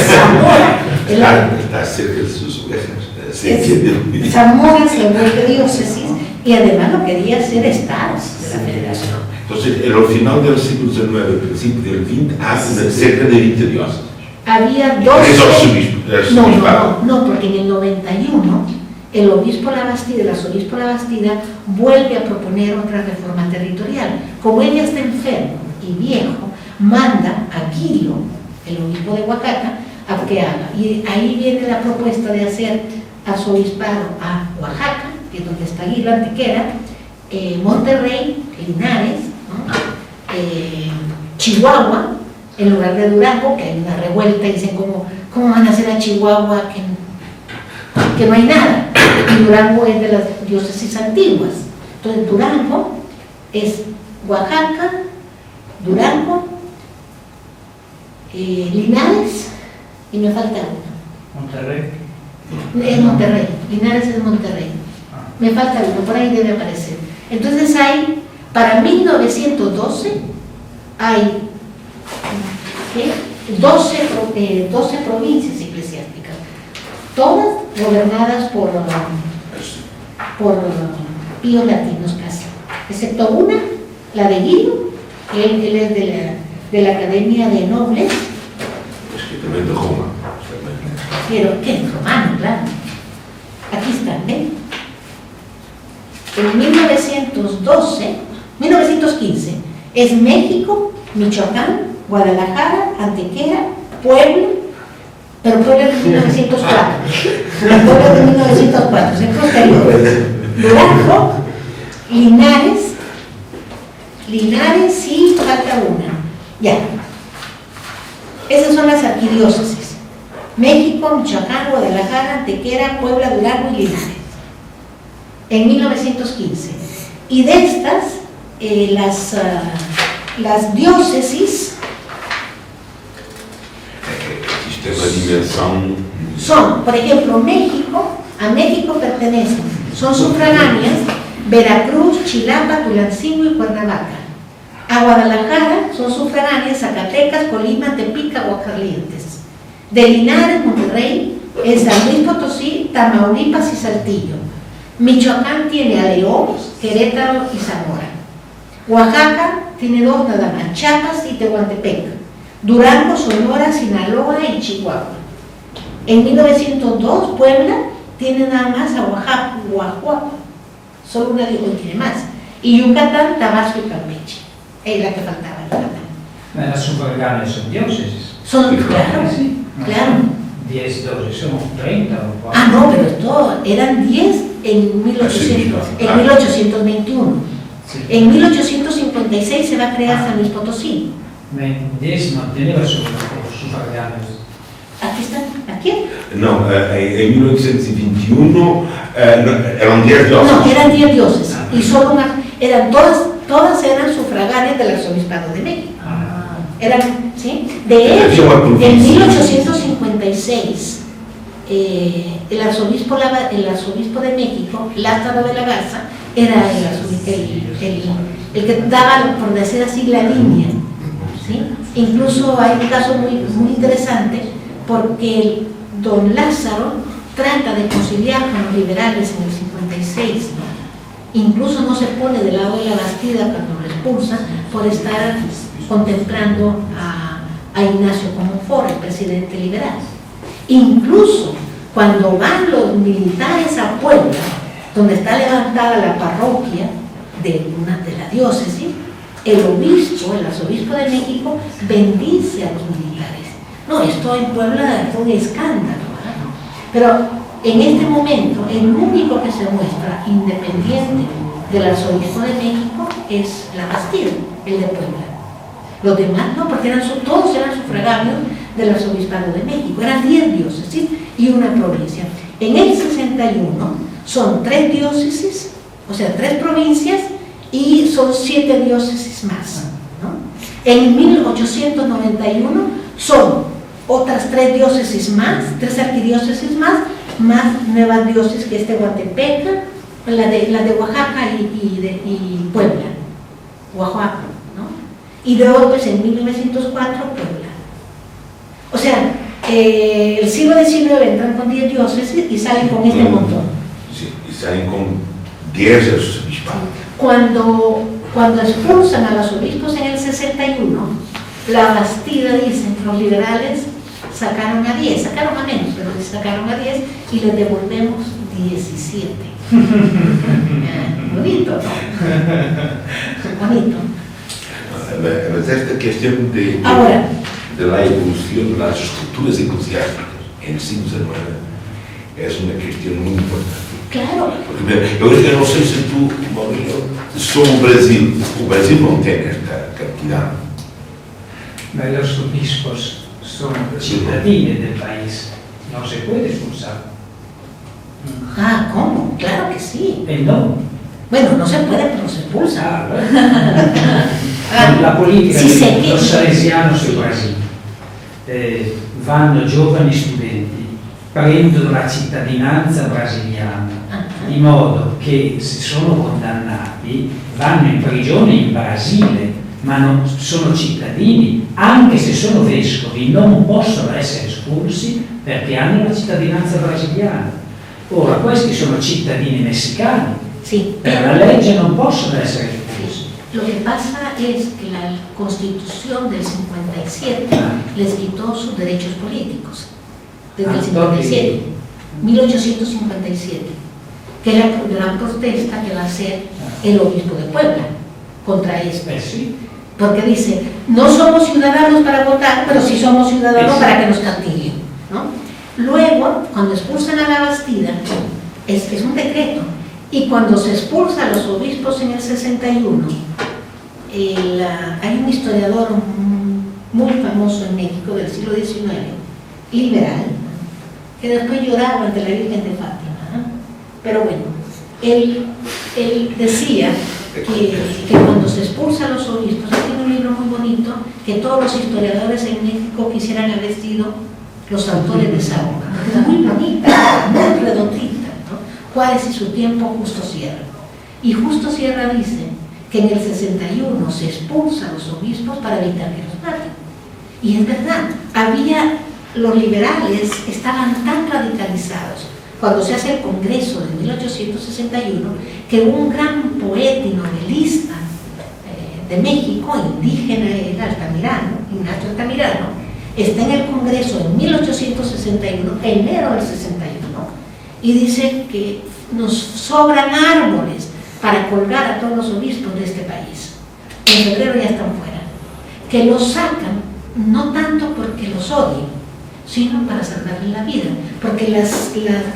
Zamora. Está acerca de sus ovejas. Se entiende. Zamora se vuelve diócesis y además lo quería hacer estados de la federación. Entonces, en el final del siglo XIX, principio del XX, hace cerca de 20 diócesis. Había Tres 12... No, porque en el 91 el obispo Labastida, el arzobispo Labastida, vuelve a proponer otra reforma territorial. Como ella está enfermo y viejo, manda a Quilo, el obispo de Oaxaca, a que haga. Y ahí viene la propuesta de hacer arzobispado a Oaxaca, que es donde está Quilo, Antequera, Monterrey, Linares, ¿no? Chihuahua, en lugar de Durango, que hay una revuelta y dicen ¿cómo van a hacer a Chihuahua que no hay nada? Y Durango es de las diócesis antiguas. Entonces Durango es Oaxaca, Durango, Linares y me falta uno. Monterrey. Es Monterrey, Linares es Monterrey. Me falta uno, por ahí debe aparecer. Entonces hay, para 1912, hay 12 provincias eclesiásticas, todas gobernadas por píos latinos casi, excepto una, la de Guido, él es de la Academia de Nobles. Es que también de Roma. Pero, ¿qué? Romano, claro. Aquí están, ¿ven? En 1915, es México, Michoacán, Guadalajara, Antequera, Puebla, pero Puebla es de 1904. Puebla es de 1904, es posterior. Durango, Linares sí, falta una. Ya. Esas son las arquidiócesis. México, Michoacán, Guadalajara, Antequera, Puebla, Durango y Linares. En 1915. Y de estas, las diócesis Existe una dimensión. son, por ejemplo, a México pertenecen, son sufragáneas Veracruz, Chilapa, Tulancingo y Cuernavaca. A Guadalajara son sufragáneas Zacatecas, Colima, Tepic, Aguascalientes. De Linares, Monterrey, en San Luis Potosí, Tamaulipas y Saltillo. Michoacán tiene a León, Querétaro y Zamora. Oaxaca tiene dos nada más, Chiapas y Tehuantepec. Durango, Sonora, Sinaloa y Chihuahua. En 1902, Puebla tiene nada más a Oaxaca, solo una tiene más. Y Yucatán, Tabasco y Campeche. Es la que faltaba, Yucatán. Las sufragáneas son diócesis. Son, claro, Sí. claro. 10 diócesis, son 30 o 40. Ah, no, pero esto eran 10 en 1821. Sí. En 1856 se va a crear San Luis Potosí. 10 no tenía sufragáneos. Aquí están, ¿aquí? No, en 1921 eran 10 diócesis. No, eran 10 diócesis. Y solo todas eran sufragáneas del arzobispado de México. Eran, ¿sí? De hecho, en 1856, el arzobispo de México, Lázaro de la Garza, era el que daba, por decir así, la línea, ¿sí? Incluso hay un caso muy, muy interesante, porque don Lázaro trata de conciliar con los liberales en el 56, ¿no? Incluso no se pone del lado de la Bastida cuando lo expulsa por estar contemplando a Ignacio Comonfort, el presidente liberal. Incluso cuando van los militares a Puebla, donde está levantada la parroquia de la diócesis, el arzobispo de México bendice a los militares. No, esto en Puebla fue un escándalo, ¿no? Pero en este momento el único que se muestra independiente del arzobispo de México es la Bastida, el de Puebla. Los demás no, porque todos eran sufragáneos del arzobispado de México. Eran 10 diócesis y una provincia. En el 61 son 3 diócesis, o sea, 3 provincias, y son 7 diócesis más, ¿no? En 1891 son otras 3 diócesis más, 3 arquidiócesis más nuevas diócesis, que es Tehuantepec, la de Oaxaca y Puebla, Oaxaca, ¿no? Y luego, pues en 1904, Puebla. O sea, El siglo XIX entran con 10 diócesis y salen con este montón. Sí, y salen con 10 arzobispales. Cuando expulsan a los obispos en el 61, la Bastida dice, los liberales sacaron a 10, sacaron a menos, pero sacaron a 10 y les devolvemos 17. Bonito, ¿no? Bonito. Mas esta cuestión de la evolución de las estructuras eclesiásticas en el siglo XIX es una cuestión muy importante. Claro. Porque eu não sei se tu, Maurício, sobre o Brasil não tem esta cantidad. Los obispos son cittadini del país, no se puede expulsar. Ah, ¿cómo? Claro que sí. No. Bueno, no se puede, pero se expulsa. La politica sì, di los salesianos in Brasile vanno giovani studenti, prendono la cittadinanza brasiliana, di modo che se sono condannati vanno in prigione in Brasile, ma non sono cittadini, anche se sono vescovi non possono essere espulsi perché hanno la cittadinanza brasiliana. Ora questi sono cittadini messicani, sì, per la legge non possono essere espulsi. Lo que pasa es que la Constitución del 57 les quitó sus derechos políticos, desde el 57, 1857, que es la gran protesta que va a hacer el obispo de Puebla contra esto. Sí. Porque dice, no somos ciudadanos para votar, pero sí somos ciudadanos para que nos castiguen, ¿no? Luego, cuando expulsan a la Bastida, es un decreto. Y cuando se expulsa a los obispos en el 61, hay un historiador muy famoso en México del siglo XIX, liberal, que después lloraba ante la Virgen de Fátima, ¿no? Pero bueno, él decía que cuando se expulsa a los obispos, tiene un libro muy bonito que todos los historiadores en México quisieran haber sido los autores de esa obra, porque es muy bonita, muy redondita, ¿no? Juárez y su tiempo, Justo Sierra. Y Justo Sierra dice que en el 61 se expulsa a los obispos para evitar que los maten. Y es verdad, los liberales estaban tan radicalizados cuando se hace el Congreso de 1861 que un gran poeta y novelista de México, indígena, era Altamirano, Ignacio Altamirano, está en el Congreso en 1861, enero del 61, y dice que nos sobran árboles para colgar a todos los obispos de este país. En febrero ya están fuera. Que los sacan no tanto porque los odien, sino para salvarles la vida, porque la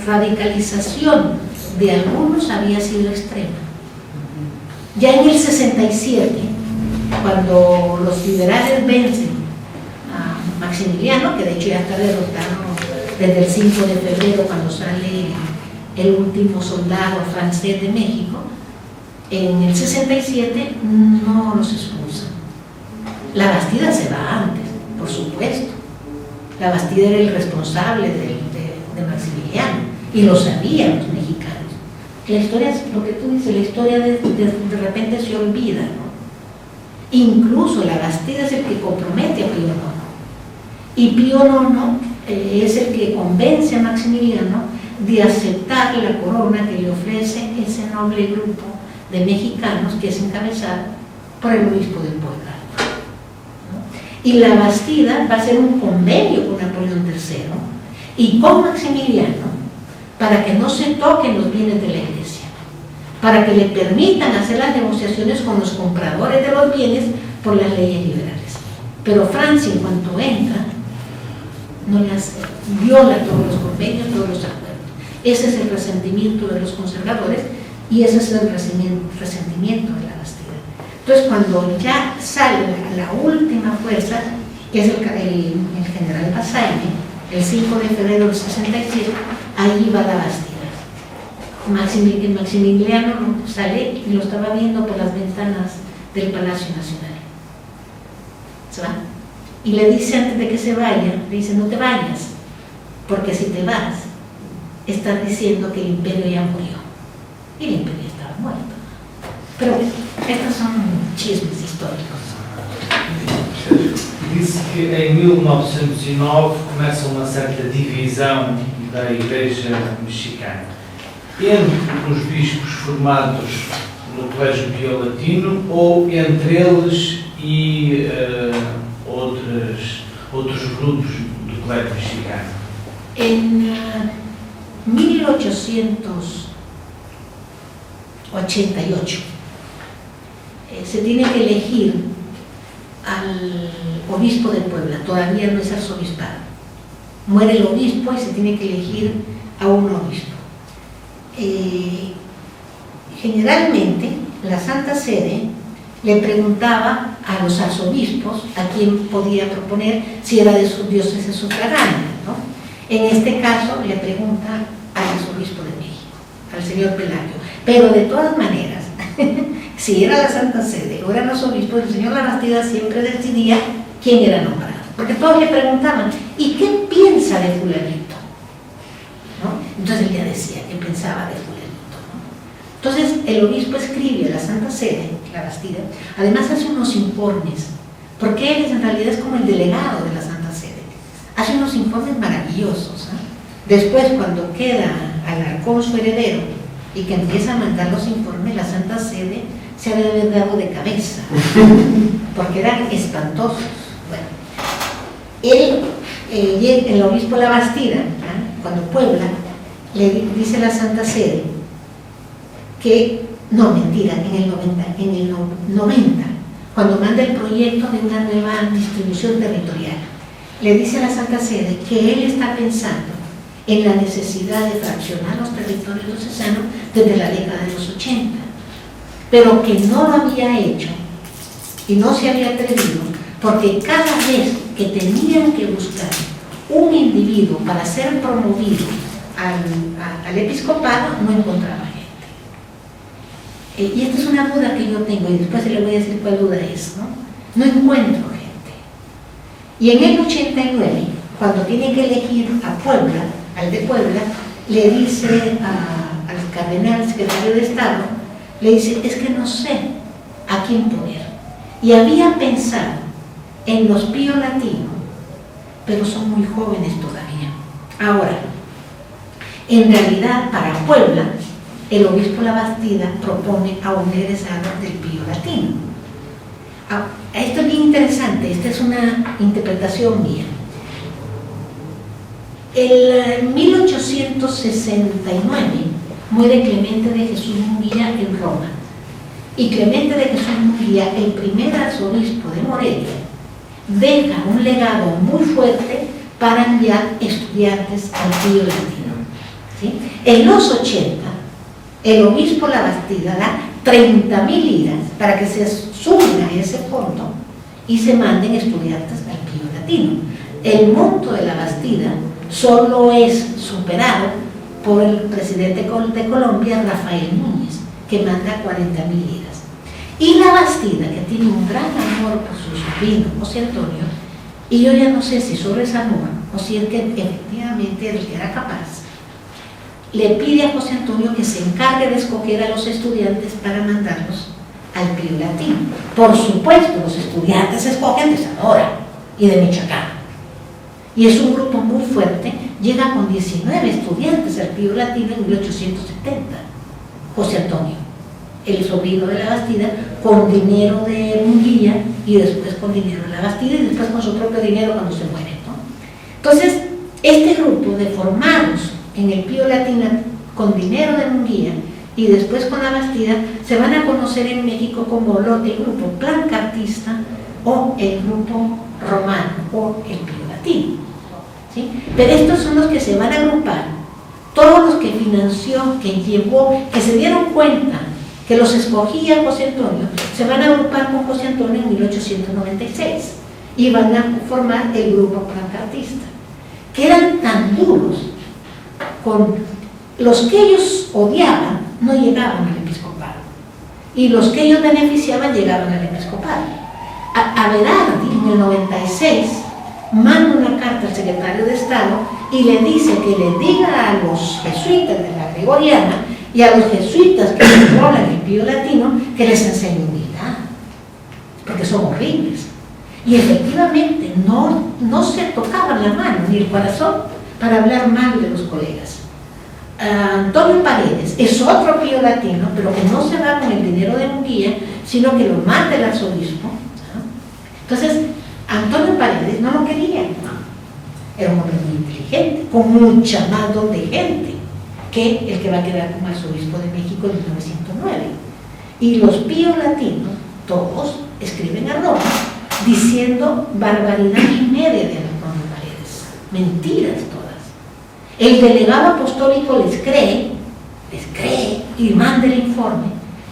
radicalización de algunos había sido extrema. Ya en el 67, cuando los liberales vencen a Maximiliano, que de hecho ya está derrotado desde el 5 de febrero cuando sale el último soldado francés de México, en el 67 no los expulsan. La Bastida se va antes, por supuesto. La Bastida era el responsable de Maximiliano y lo sabían los mexicanos. La historia, lo que tú dices, la historia de repente se olvida, ¿no? Incluso la Bastida es el que compromete a Pío IX. Y Pío IX es el que convence a Maximiliano de aceptar la corona que le ofrece ese noble grupo de mexicanos que es encabezado por el obispo de Puebla, ¿no? Y la Bastida va a hacer un convenio con Napoleón III y con Maximiliano para que no se toquen los bienes de la iglesia, para que le permitan hacer las negociaciones con los compradores de los bienes por las leyes liberales. Pero Francia, en cuanto entra, no le hace, viola todos los convenios, todos los acuerdos. Ese es el resentimiento de los conservadores y ese es el resentimiento de la Bastida. Entonces, cuando ya sale la última fuerza, que es el general Bazaine, el 5 de febrero del 67, ahí va la Bastida. Maximiliano sale y lo estaba viendo por las ventanas del Palacio Nacional. Se va. Y le dice antes de que se vaya, le dice, no te vayas, porque si te vas, estás diciendo que el imperio ya murió. Y el imperio estaba muerto. Pero estos son chismes históricos. disse que em 1909 começa uma certa divisão da Igreja mexicana entre os bispos formados no Colégio Pio Latino ou entre eles e outros grupos do Colégio mexicano. En 1888 se tiene que elegir al obispo de Puebla, todavía no es arzobispado. Muere el obispo y se tiene que elegir a un obispo. Generalmente la Santa Sede le preguntaba a los arzobispos a quién podía proponer si era de sus diócesis sufragáneas, ¿no? En este caso le pregunta al arzobispo de México, al señor Pelayo. Pero de todas maneras, si era la Santa Sede o eran los obispos, el señor Labastida siempre decidía quién era nombrado. Porque todos le preguntaban, ¿y qué piensa de fulanito? ¿No? Entonces él ya decía que pensaba de fulanito, ¿no? Entonces el obispo escribe a la Santa Sede, Labastida, además hace unos informes, porque él en realidad es como el delegado de la Santa Sede. Hace unos informes maravillosos, ¿eh? Después, cuando queda Alarcón su heredero y que empieza a mandar los informes, la Santa Sede se había de haber dado de cabeza, porque eran espantosos. Bueno, el obispo Labastida, ¿eh? Cuando Puebla, le dice a la Santa Sede que, no, mentira, en el 90, cuando manda el proyecto de una nueva distribución territorial, le dice a la Santa Sede que él está pensando en la necesidad de fraccionar los territorios diocesanos desde la década de los 80, pero que no lo había hecho y no se había atrevido porque cada vez que tenían que buscar un individuo para ser promovido al episcopado, no encontraba gente. Y esta es una duda que yo tengo, y después le voy a decir cuál duda es, ¿no? No encuentro gente. Y en el 89, cuando tiene que elegir a Puebla, al de Puebla, le dice al cardenal secretario de Estado, le dice, es que no sé a quién poner. Y había pensado en los Pío Latino, pero son muy jóvenes todavía. Ahora, en realidad, para Puebla, el obispo Labastida propone a un egresado del Pío Latino. Esto es bien interesante, esta es una interpretación mía. En 1869 muere Clemente de Jesús Munguía en Roma. Y Clemente de Jesús Munguía, el primer arzobispo de Morelia, deja un legado muy fuerte para enviar estudiantes al Pío Latino, ¿sí? En los 80, el obispo Labastida da 30.000 liras para que se sumen a ese fondo y se manden estudiantes al Pío Latino. El monto de Labastida solo es superado por el presidente de Colombia, Rafael Núñez, que manda 40.000 liras. Y Labastida, que tiene un gran amor por su sobrino José Antonio, y yo ya no sé si solo es amor o si es que efectivamente él era capaz, le pide a José Antonio que se encargue de escoger a los estudiantes para mandarlos al Pío Latino. Por supuesto, los estudiantes se escogen de Zamora y de Michoacán. Y es un grupo muy fuerte, llega con 19 estudiantes al Pío Latino en 1870. José Antonio, el sobrino de Labastida, con dinero de Munguía y después con dinero de Labastida y después con su propio dinero cuando se muere, ¿no? Entonces, este grupo de formados en el Pío Latino con dinero de Munguía y después con Labastida se van a conocer en México como el grupo Plancartista o el grupo Romano o el Pío Latino, ¿sí? Pero estos son los que se van a agrupar, todos los que financió, que llevó, que se dieron cuenta que los escogía José Antonio, se van a agrupar con José Antonio en 1896 y van a formar el grupo Plancartista, que eran tan duros con los que ellos odiaban, no llegaban al episcopado, y los que ellos beneficiaban llegaban al episcopado. Aberardi, en el 96, manda una carta al secretario de Estado y le dice que le diga a los jesuitas de la Gregoriana y a los jesuitas que controlan el Pío Latino que les enseñe humildad, porque son horribles. Y efectivamente no se tocaban la mano ni el corazón para hablar mal de los colegas. Antonio Paredes es otro Pío Latino, pero que no se va con el dinero de Munguía, sino que lo manda el arzobispo, ¿no? Entonces, Antonio Paredes no lo quería, ¿no? Era un hombre muy inteligente, con mucha más don de gente que el que va a quedar como arzobispo de México en 1909. Y los Píos Latinos, todos, escriben a Roma diciendo barbaridad y media de Antonio Paredes, mentiras todas. El delegado apostólico les cree y manda el informe,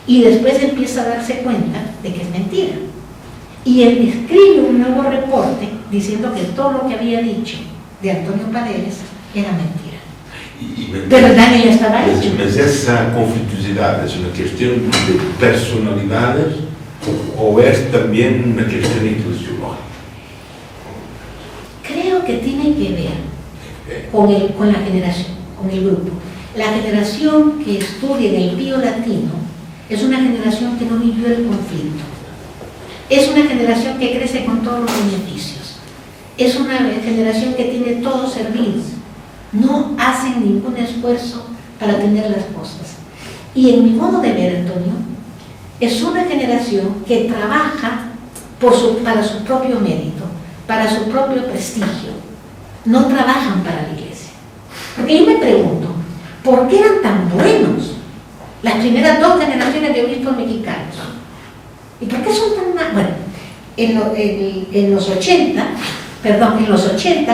y después empieza a darse cuenta de que es mentira. Y él escribe un nuevo reporte diciendo que todo lo que había dicho de Antonio Paredes era mentira. Pero el daño ya estaba hecho. Mas essa conflituosidade é uma questão de personalidades ou é também uma questão eclesiológica? Creo que tiene que ver con la generación, con el grupo. La generación que estudia en el Pío Latino es una generación que no vivió el conflicto. Es una generación que crece con todos los beneficios. Es una generación que tiene todo servido. No hacen ningún esfuerzo para tener las cosas. Y en mi modo de ver, Antonio, es una generación que trabaja para su propio mérito, para su propio prestigio. No trabajan para la iglesia. Porque yo me pregunto, ¿por qué eran tan buenos las primeras dos generaciones de obispos mexicanos? ¿Y por qué son tan malos? Bueno, en los 80,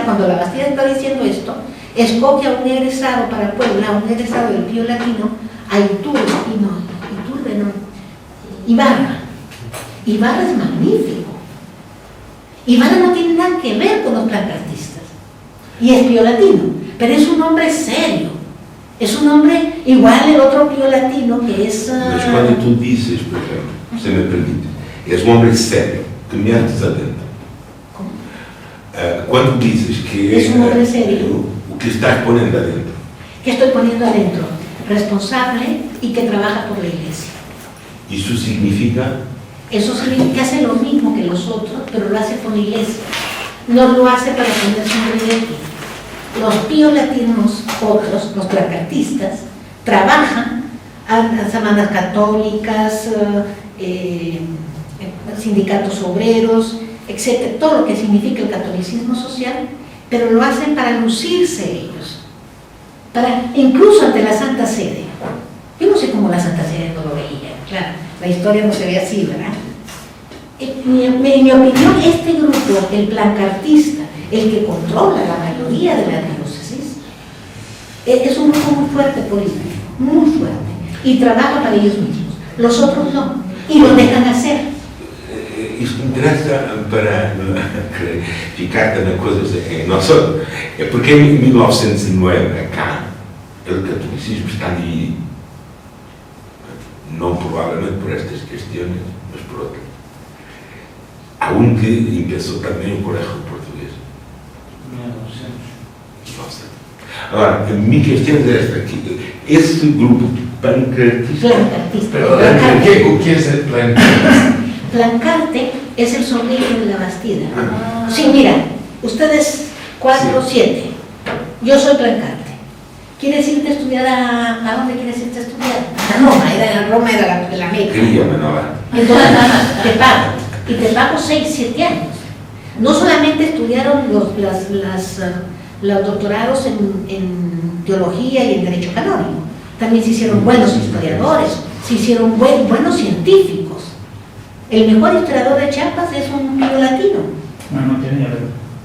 cuando la Bastida está diciendo esto, escoge a un egresado para Puebla, a un egresado del Pío Latino, a Ibarra. Ibarra es magnífico. Ibarra no tiene nada que ver con los plancartistas. Y es Pío Latino, pero es un hombre serio. Es un hombre igual el otro Pío Latino que es... Mas quando tu dizes, por exemplo, se me permite, és um homem sério, que metes adentro. ¿Cómo? Quando dizes que es un hombre serio, o que estás poniendo adentro. ¿Qué estoy poniendo adentro? Responsable y que trabaja por la iglesia. Isso significa Que hace lo mismo que los otros, pero lo hace por la iglesia. No lo hace para ponerse un ridículo. Los Píos Latinos, otros, los plancartistas, trabajan a semanas católicas, sindicatos obreros, etc., todo lo que significa el catolicismo social, pero lo hacen para lucirse ellos, incluso ante la Santa Sede. Yo no sé cómo la Santa Sede no lo veía, claro, la historia no se ve así, ¿verdad? En mi opinión, este grupo, el plancartista, el que controla la mayoría de la diócesis, es un grupo muy fuerte político, muy fuerte, y trabaja para ellos mismos. Los otros no, y lo dejan hacer. Isto me interessa para ficar na coisa, é porque em 1909, cá, o catolicismo está dividido. Não provavelmente por estas questões, mas por outras. Há que pensou também o Colégio Português. 1900. Agora, a minha questão é esta aqui. Esse grupo plancartista... ¿O qué es el plancartista? Plancarte es el sobrino de la Bastida. Sí, mira, ustedes 4 o 7. Yo soy Plancarte. ¿Quieres irte a estudiar a dónde quieres irte a estudiar? A Roma era la Meca. Entonces te pago. Y te pago 6, 7 años. No solamente estudiaron los doctorados en teología y en derecho canónico, también se hicieron buenos historiadores, se hicieron buenos científicos. El mejor historiador de Chiapas es un Pío Latino. No tenía la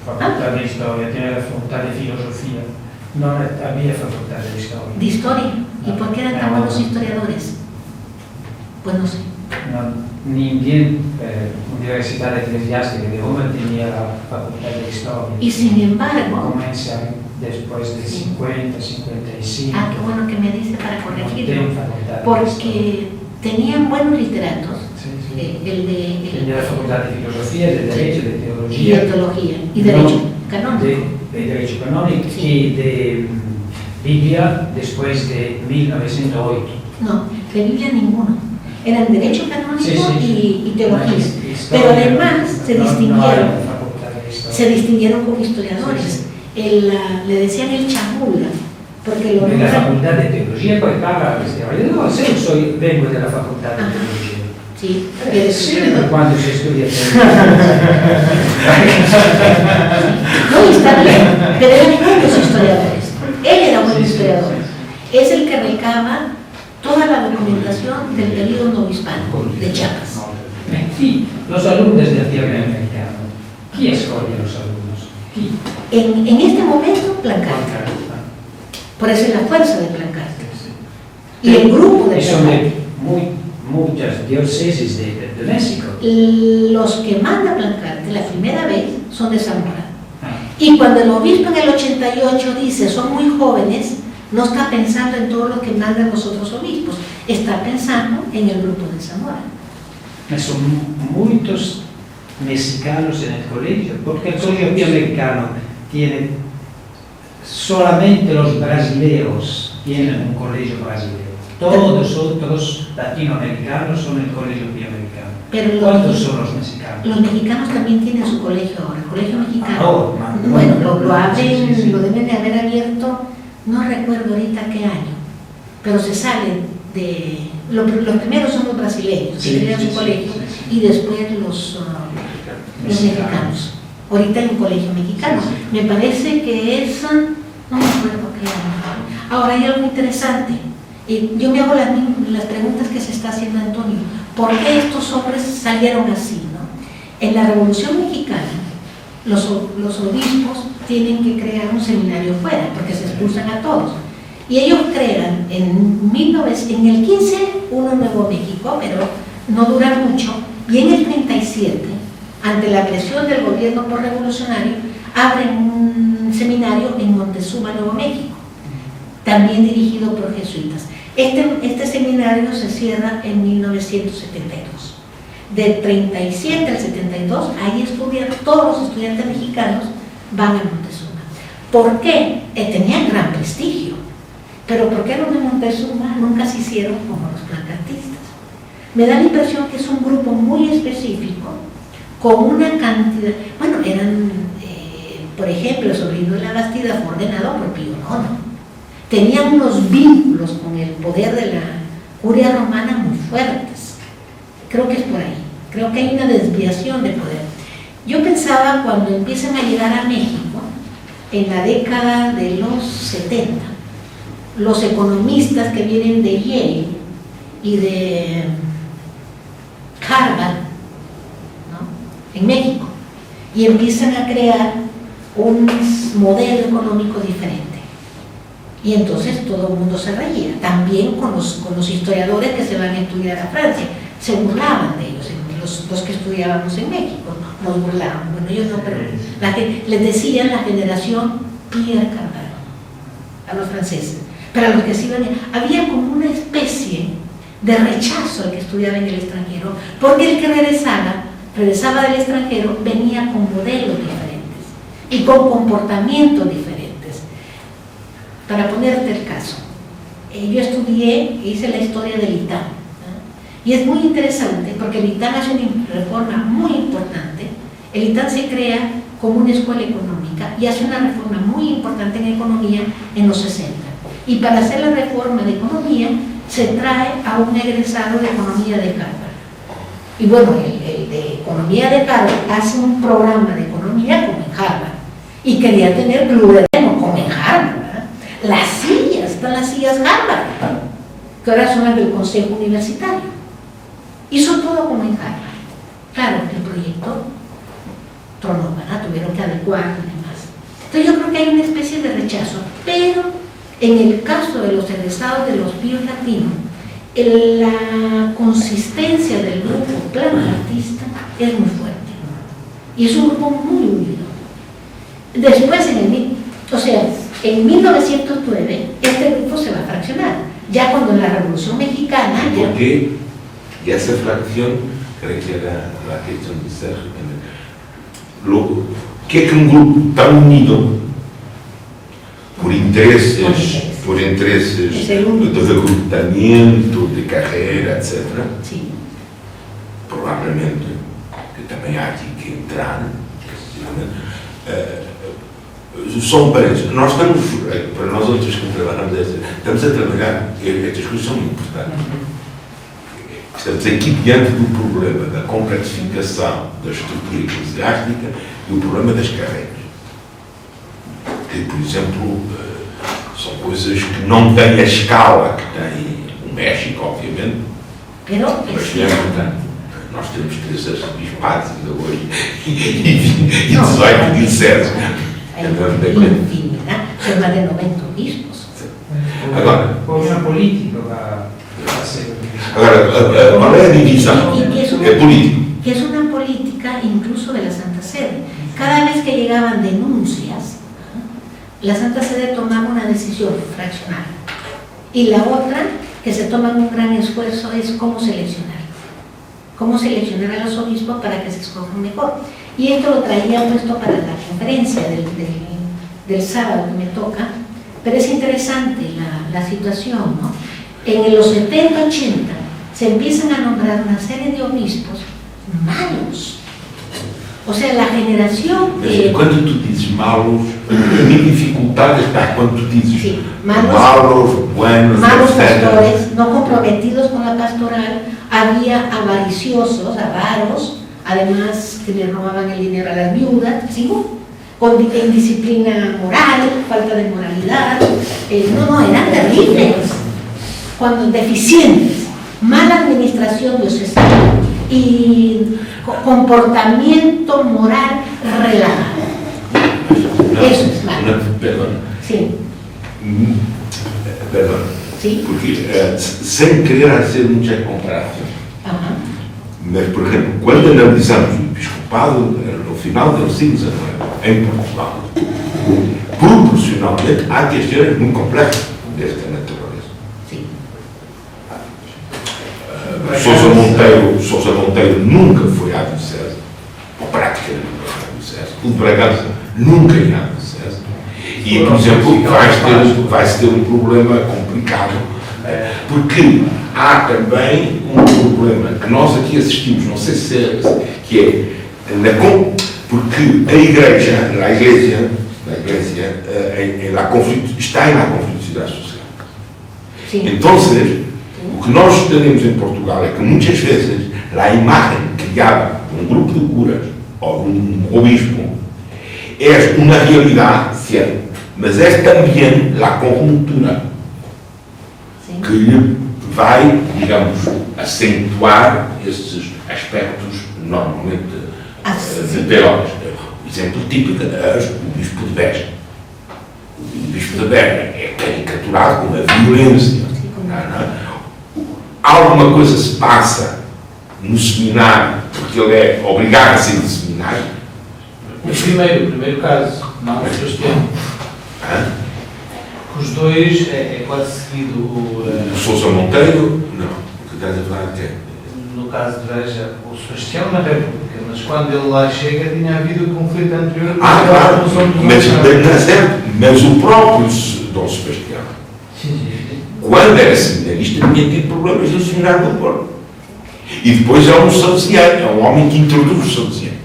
facultad de historia, tenía la facultad de filosofía. No había facultad de historia. ¿De historia? ¿Y por qué eran tan buenos historiadores? Pues no sé. Ningún universidad eclesiástica de Roma tenía la facultad de historia. Y sin embargo... Comienza después de 50, 55. Ah, qué bueno que me dice para corregirlo. Porque tenían buenos literatos. Tenía la facultad de filosofía, de derecho, de teología. Y de teología. Y derecho canónico. De derecho canónico y de Biblia después de 1908. No, de Biblia ninguno. Eran derecho canónico y teología. historia, Pero además se no hay distinguieron. facultad de historia. Se distinguieron como historiadores. Sí, Le decían el chamula, porque lo En la nombran- facultad de teología poi parla queste ore. Io no, se vengo dalla facoltà di teologia. Sí, Sì, quando si studia no, está bien, pero eran buenos historiadores. Él era buen Sí, sí, historiador. Es el que recaba toda la documentación del periodo novohispano de Chiapas. Chi? Los alunnos del TRM americano. Chi escoge los alumnos? Chi? En este momento, Plancarte. Por eso es la fuerza de Plancarte. Y el grupo de Y son Plancarte. de muchas diócesis de México. Los que manda Plancarte la primera vez son de Zamora. Ah, Y cuando el obispo en el 88 dice son muy jóvenes, no está pensando en todo lo que mandan los otros obispos, está pensando en el grupo de Zamora. Son muchos mexicanos en el colegio, porque el colegio pioamericano tiene solamente los brasileños tienen un colegio brasileño. Todos los otros latinoamericanos son el colegio pioamericano. Pero ¿Cuántos son los mexicanos? los mexicanos también tienen su colegio ahora, el colegio mexicano. Ahora, Bueno, lo abren, sí, sí. lo deben de haber abierto, no recuerdo ahorita qué año, pero se salen de... Los primeros son los brasileños, que Sí, crean sí, su sí, colegio, sí, sí. y después los mexicanos. Ahorita hay un colegio mexicano. Sí, sí. Me parece que es, no me acuerdo qué año. Ahora hay algo interesante. Yo me hago las preguntas que se está haciendo Antonio. ¿Por qué estos hombres salieron así, no? En la Revolución Mexicana, los obispos tienen que crear un seminario fuera, porque se expulsan a todos. Y ellos crean en el 15 uno en Nuevo México, pero no dura mucho, y en el 37, ante la presión del gobierno por revolucionario, abren un seminario en Montezuma, Nuevo México, también dirigido por jesuitas. Este seminario se cierra en 1972. Del 37 al 72, ahí estudian, todos los estudiantes mexicanos van a Montezuma. ¿Por qué? Tenían gran prestigio, pero ¿por qué los de Montezuma nunca se hicieron como los plancartistas? Me da la impresión que es un grupo muy específico, con una cantidad, bueno, eran, por ejemplo, el sobrino de la Bastida fue ordenado por Pío IX. Tenían unos vínculos con el poder de la curia romana muy fuertes. Creo que es por ahí. Creo que hay una desviación de poder. Yo pensaba cuando empiezan a llegar a México, en la década de los 70, los economistas que vienen de Yale y de Harvard, ¿no?, en México, y empiezan a crear un modelo económico diferente. Y entonces todo el mundo se reía, también con los historiadores que se van a estudiar a Francia, se burlaban de ellos, los que estudiábamos en México, nos burlaban, bueno, ellos no, pero les decían la generación Pierre Cardin, a los franceses, pero a los que se iban, había como una especie de rechazo al que estudiaba en el extranjero, porque el que regresaba del extranjero, venía con modelos diferentes y con comportamientos diferentes. Para ponerte el caso, yo estudié, hice la historia del ITAM, ¿no? Y es muy interesante porque el ITAM hace una reforma muy importante. El ITAM se crea como una escuela económica y hace una reforma muy importante en economía en los 60. Y para hacer la reforma de economía se trae a un egresado de economía de Harvard. Y bueno, el de economía de Harvard hace un programa de economía como en Harvard y quería tener Blue Ribbon como en Harvard. Las sillas, están las sillas Harvard, que ahora son las del Consejo Universitario. Hizo todo como en Harvard. Claro, el proyecto tronó, ¿verdad? Tuvieron que adecuarlo y demás. Entonces yo creo que hay una especie de rechazo, pero en el caso de los egresados de los píos latinos, la consistencia del grupo plancartista es muy fuerte. Y es un grupo muy unido. Después, en 1909, este grupo se va a fraccionar. Ya cuando en la Revolución Mexicana... Porque ya esa fracción, creo que era la cuestión de ser... ¿Qué es que un grupo tan unido por intereses de reclutamiento, de carrera, etc., Sí. probablemente também há aqui que entrar, só um parênteses. Nós estamos, para nós outros que trabalhamos, estamos a trabalhar, estas coisas são muito importantes. Estamos aqui diante do problema da complexificação da estrutura eclesiástica e o problema das carreiras. Que, por exemplo, são coisas que não têm a escala que tem o México, obviamente, mas que é importante. Nós temos 3 arcebispados ainda hoje e 18 dioceses. Infinidad, son más de 90 obispos. Agora, una política va a ser. Agora, qual é a divisão? É político. Que es una política incluso de la Santa Sede. Cada vez que llegaban denuncias, la Santa Sede tomaba una decisión fraccional. Y la otra, que se toma un gran esfuerzo, es cómo seleccionar. Cómo seleccionar a los obispos para que se escojan mejor. Y esto lo traía puesto para la conferencia del sábado que me toca, pero es interesante la situación, ¿no? En los 70-80 se empiezan a nombrar una serie de obispos malos. O sea, la generación Mas quando tu dizes malos, a minha dificuldade está quando tu dizes sí, malos buenos, pastores, no comprometidos con la pastoral, había avariciosos, avaros, además que le robaban el dinero a las viudas, ¿sí? Con indisciplina moral, falta de moralidad, eran terribles, cuando deficientes, mala administración diocesana y comportamiento moral relajado. Eso es malo. Perdão. Sí. Perdão. Sí. Porque, sem querer fazer muitas comparações, Ajá. mas, por exemplo, quando analisamos o episcopado no final do século XIX, em Portugal, proporcionalmente há questões muito complexas desta natureza. Sí. Sousa Monteiro nunca foi à diocese, ou praticamente nunca foi à diocese. O de Bragança nunca ia à diocese. E, por exemplo, vai-se ter um problema complicado, porque há também um problema que nós aqui assistimos, não sei se que é, porque a Igreja está em la conflituosidade social. Sí. Então, o que nós tenemos em Portugal é que muitas vezes a imagem criada por um grupo de curas ou de um obispo é uma realidade certa, mas é também a conjuntura Sí. que lhe vai, digamos, acentuar esses aspectos normalmente teóricos. O exemplo típico é o bispo de Beja. O bispo de Beja é caricaturado como a violência. Alguma coisa se passa no seminário porque ele é obrigado a sair do seminário. O primeiro caso, não o Sebastião. Os dois é quase seguido O Sousa Monteiro, não. O que estás a falar é no caso de Veja, o Sebastião na República, mas quando ele lá chega tinha havido o conflito anterior. claro, mas o próprio Dom Sebastião, quando era seminarista, tinha tido problemas no seminário do Porto. E depois é um salesiano, é um homem que introduz o salesiano.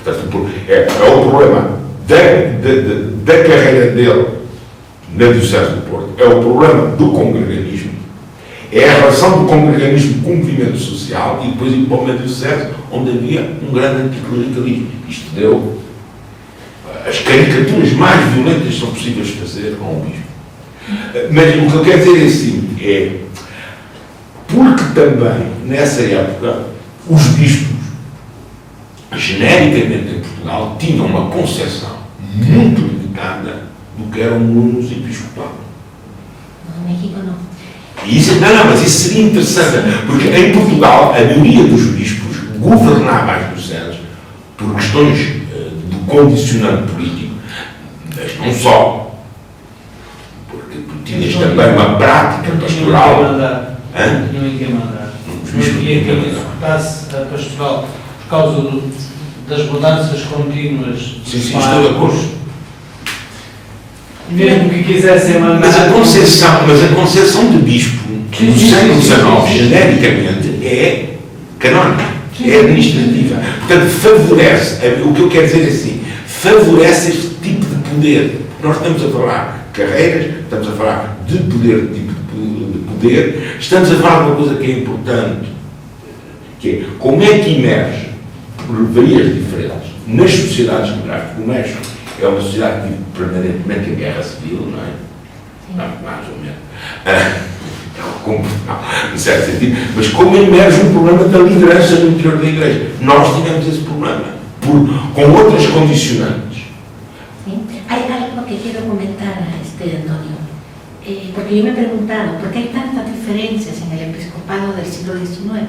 Portanto, é o problema da carreira dele na Diocese do Porto, é o problema do congreganismo, é a relação do congreganismo com o movimento social e depois ir para uma Diocese onde havia um grande anticlericalismo. Isto deu as caricaturas mais violentas que são possíveis de fazer a um bispo. Mas o que eu quero dizer assim é porque também nessa época os bispos genericamente em Portugal tinham uma concepção muito limitada do que eram munus episcopal. No, en México no. E isso, mas isso seria interessante, porque em Portugal a maioria dos bispos governava as dioceses por questões do condicionante político, mas não só, porque tinhas também uma prática pastoral. Não em que mandar. Não havia quem executasse a pastoral por causa das mudanças contínuas. Sim, estou de acordo. Mesmo que quisessem mandar. Mas a concepção de bispo no século XIX, genericamente, é canónica, é administrativa. portanto, favorece, o que eu quero dizer é assim, favorece este tipo de poder. Nós estamos a falar de carreiras, estamos a falar de poder, tipo de poder, estamos a falar de uma coisa que é importante, que é como é que emerge, por vias diferentes, nas sociedades demográficas. O México é uma sociedade que vive permanentemente em guerra civil, não é? Mais ou menos. Como Portugal, em certo sentido, mas como emerge um problema da liderança no interior da Igreja. Nós tivemos esse problema, com outras condicionantes. ¿Sí? Hay algo que quiero comentar, Antonio, porque yo me he preguntado, ¿por qué hay tantas diferencias en el episcopado del siglo XIX?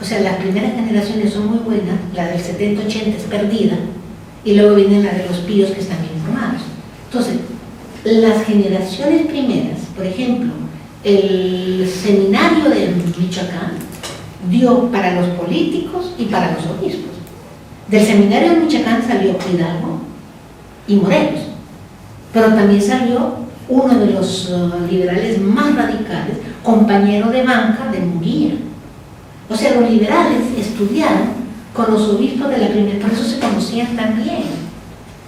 O sea, las primeras generaciones son muy buenas, la del 70-80 es perdida, y luego viene la de los píos que están bien formados. Entonces, las generaciones primeras, por ejemplo, el seminario de Michoacán dio para los políticos y para los obispos. Del seminario de Michoacán salió Hidalgo y Morelos, pero también salió uno de los liberales más radicales, compañero de banca de Munguía. O sea, los liberales estudiaron con los obispos de la primera, por eso se conocían tan bien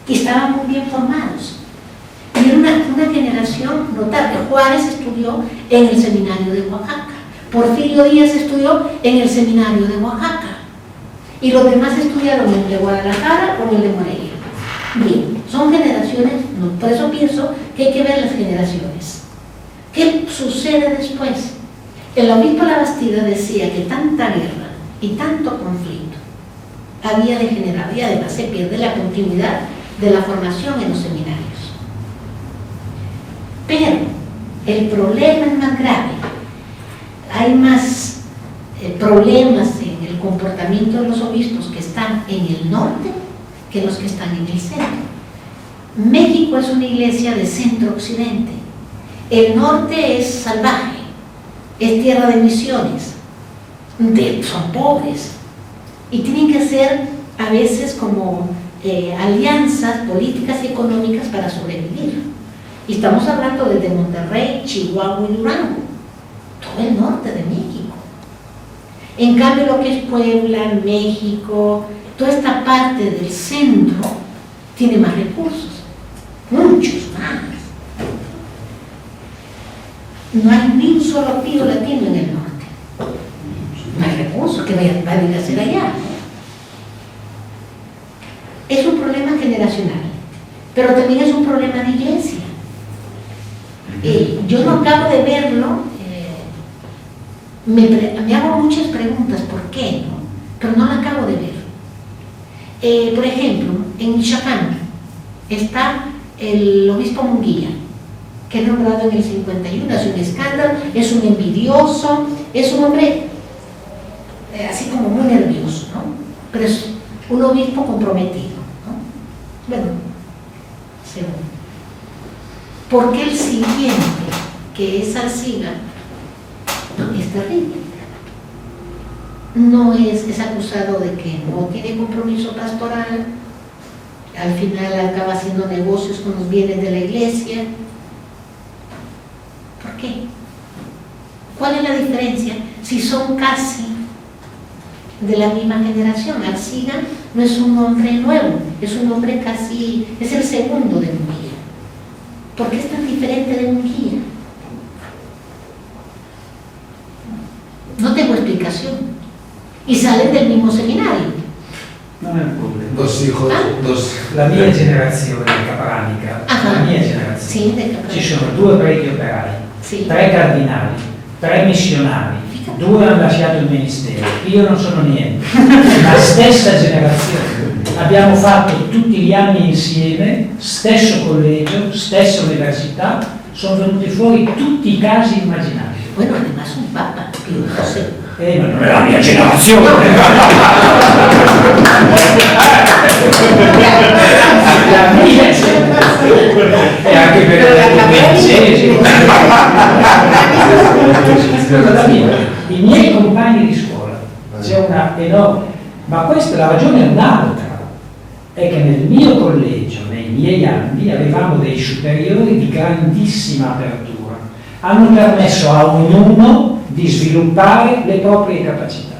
y estaban muy bien formados. Y era una generación notable. Juárez estudió en el seminario de Oaxaca, Porfirio Díaz estudió en el seminario de Oaxaca y los demás estudiaron en el de Guadalajara o en el de Morelia. Bien, son generaciones, por eso pienso que hay que ver las generaciones. ¿Qué sucede después? El obispo Labastida decía que tanta guerra y tanto conflicto había degenerado y además se pierde la continuidad de la formación en los seminarios. Pero el problema es más grave. Hay más problemas en el comportamiento de los obispos que están en el norte que los que están en el centro. México es una iglesia de centro-occidente. El norte es salvaje, es tierra de misiones, son pobres y tienen que hacer a veces como alianzas políticas y económicas para sobrevivir. Y estamos hablando desde Monterrey, Chihuahua y Durango, todo el norte de México. En cambio, lo que es Puebla, México, toda esta parte del centro tiene más recursos, muchos más. No hay ni un solo pío latino en el norte. No hay recursos que vayan a hacer allá. Es un problema generacional, pero también es un problema de iglesia. Yo no acabo de verlo, me hago muchas preguntas, ¿por qué? ¿No? Pero no lo acabo de ver. Por ejemplo, en Michoacán está el obispo Munguía, que es nombrado en el 51, hace un escándalo, es un envidioso, es un hombre así como muy nervioso, ¿no? Pero es un obispo comprometido, ¿no? Bueno, segundo. ¿Por qué el siguiente, que es Arcila, es terrible? No es acusado de que no tiene compromiso pastoral, al final acaba haciendo negocios con los bienes de la iglesia. ¿Por qué? ¿Cuál es la diferencia si son casi de la misma generación? Arcila no es un hombre nuevo, es un hombre casi, es el segundo de Munguía. ¿Por qué es tan diferente de Munguía? No tengo explicación. Y salen del mismo seminario. Non è un problema. Dos hijos, dos... La mia generazione capranica, la mia generazione, sì, ci sono 2 preti operai, sì. 3 cardinali, 3 missionari, 2 hanno lasciato il ministero, io non sono niente. La stessa generazione. Abbiamo fatto tutti gli anni insieme, stesso collegio, stessa università, sono venuti fuori tutti i casi immaginabili. Bueno, además un papa, Pío XII. Ma non è la mia generazione! La mia generazione! E anche per i miei compagni di scuola, c'è una enorme, ma questa la ragione è un'altra, è che nel mio collegio, nei miei anni, avevamo dei superiori di grandissima apertura, hanno permesso a ognuno di sviluppare le proprie capacità.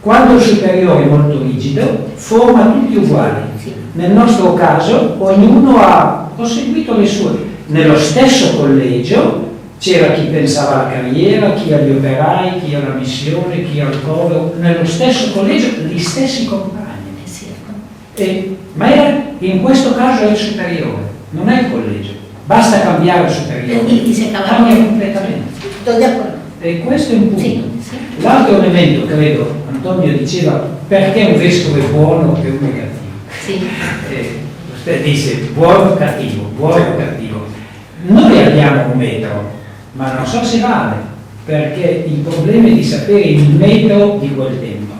Quando il superiore è molto rigido, forma tutti uguali. Sì. Nel nostro caso, ognuno ha proseguito le sue. Nello stesso collegio c'era chi pensava alla carriera, chi agli operai, chi alla missione, chi al povero. Nello stesso collegio, gli stessi compagni. È certo. Ma in questo caso è il superiore, non è il collegio. Basta cambiare il superiore. Y se acaba. Cambia completamente. Estoy de acuerdo. E questo è un punto. Sì, sì. L'altro elemento, credo, Antonio diceva, perché un vescovo è buono e uno è cattivo? Sí. Dice buono o cattivo, buono o cattivo. Noi abbiamo un metro, ma non so se vale, perché il problema è di sapere il metro di quel tempo.